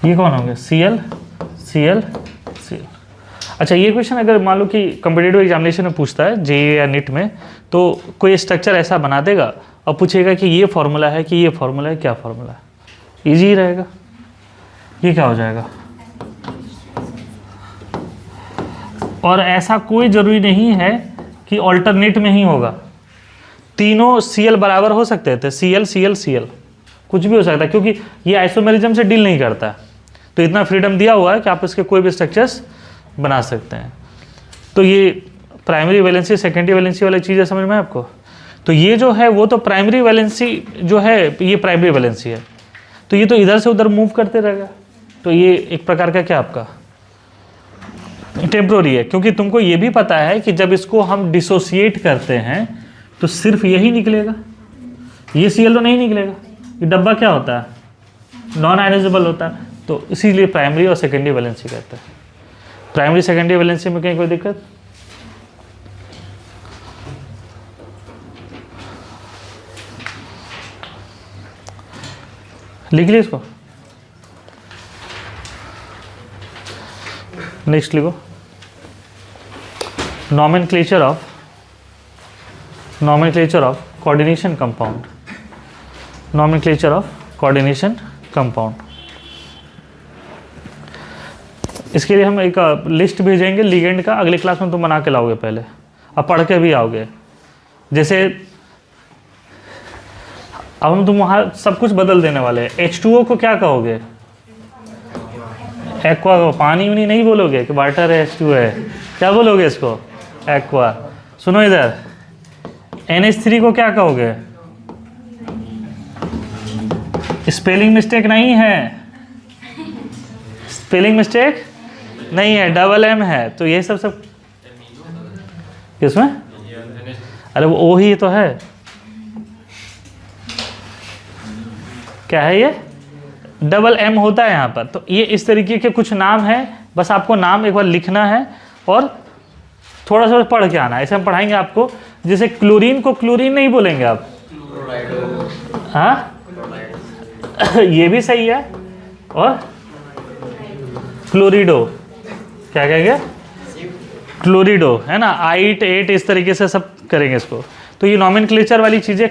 ये कौन होंगे, Cl Cl Cl। अच्छा, ये क्वेश्चन अगर मान लो कि कॉम्पिटिटिव एग्जामिनेशन में पूछता है, JEE या NET में, तो कोई स्ट्रक्चर ऐसा बना देगा और पूछेगा कि ये फॉर्मूला है कि ये फॉर्मूला है, क्या फॉर्मूला है, इजी रहेगा। ये क्या हो जाएगा, और ऐसा कोई ज़रूरी नहीं है कि ऑल्टरनेट में ही होगा, तीनों Cl बराबर हो सकते थे, Cl Cl Cl कुछ भी हो सकता है, क्योंकि ये आइसोमेरिज्म से डील नहीं करता है। तो इतना फ्रीडम दिया हुआ है कि आप इसके कोई भी स्ट्रक्चर्स बना सकते हैं। तो ये प्राइमरी वैलेंसी सेकेंडरी वैलेंसी वाली चीज़ है, समझ में आपको? तो ये जो है वो तो प्राइमरी वैलेंसी जो है ये प्राइमरी वैलेंसी है, तो ये तो इधर से उधर मूव करते रहेगा। तो ये एक प्रकार का क्या आपका टेम्प्रोरी है, क्योंकि तुमको ये भी पता है कि जब इसको हम डिसोसिएट करते हैं तो सिर्फ यही निकलेगा, ये Cl तो नहीं निकलेगा। ये डब्बा क्या होता है, नॉन आयनाइजेबल होता है, तो इसीलिए प्राइमरी और सेकेंडरी वैलेंसी कहते हैं। प्राइमरी सेकेंडरी वैलेंसी में कहीं कोई दिक्कत? लिख लिया इसको, नेक्स्ट लिखो, nomenclature of coordination compound, nomenclature of coordination compound. इसके लिए हम एक लिस्ट भेजेंगे लिगेंड का, अगले क्लास में तुम बना के लाओगे, पहले अब पढ़ के भी आओगे। जैसे अब हम तुम वहाँ सब कुछ बदल देने वाले हैं। H2O को क्या कहोगे? एक्वा, पानी वानी नहीं बोलोगे कि वाटर है, H2O है, क्या बोलोगे इसको? एक्वा। सुनो इधर, NH3 को क्या कहोगे? स्पेलिंग मिस्टेक नहीं है, स्पेलिंग मिस्टेक नहीं है, डबल M है। तो ये सब किसमें? अरे वो O ही तो है, क्या है ये? डबल M होता है यहाँ पर। तो ये इस तरीके के कुछ नाम है, बस आपको नाम एक बार लिखना है और थोड़ा सा पढ़ के आना है। ऐसे हम पढ़ाएंगे आपको। जैसे क्लोरीन को क्लोरीन नहीं बोलेंगे आप, हाँ ये भी सही है। और क्लोरिडो, क्या कहेंगे? क्लोरिडो, है ना, 8 8 इस तरीके से सब करेंगे इसको। तो ये नॉमेनक्लेचर वाली चीज़ें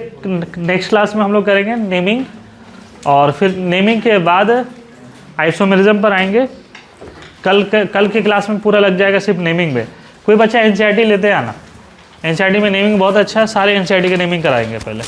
नेक्स्ट क्लास में हम लोग करेंगे, नेमिंग। और फिर नेमिंग के बाद आइसोमेरिज्म पर आएंगे। कल के क्लास में पूरा लग जाएगा सिर्फ नेमिंग में। कोई बच्चा NCERT लेते आना, NCERT में नेमिंग बहुत अच्छा है, सारे NCERT के नेमिंग कराएंगे पहले।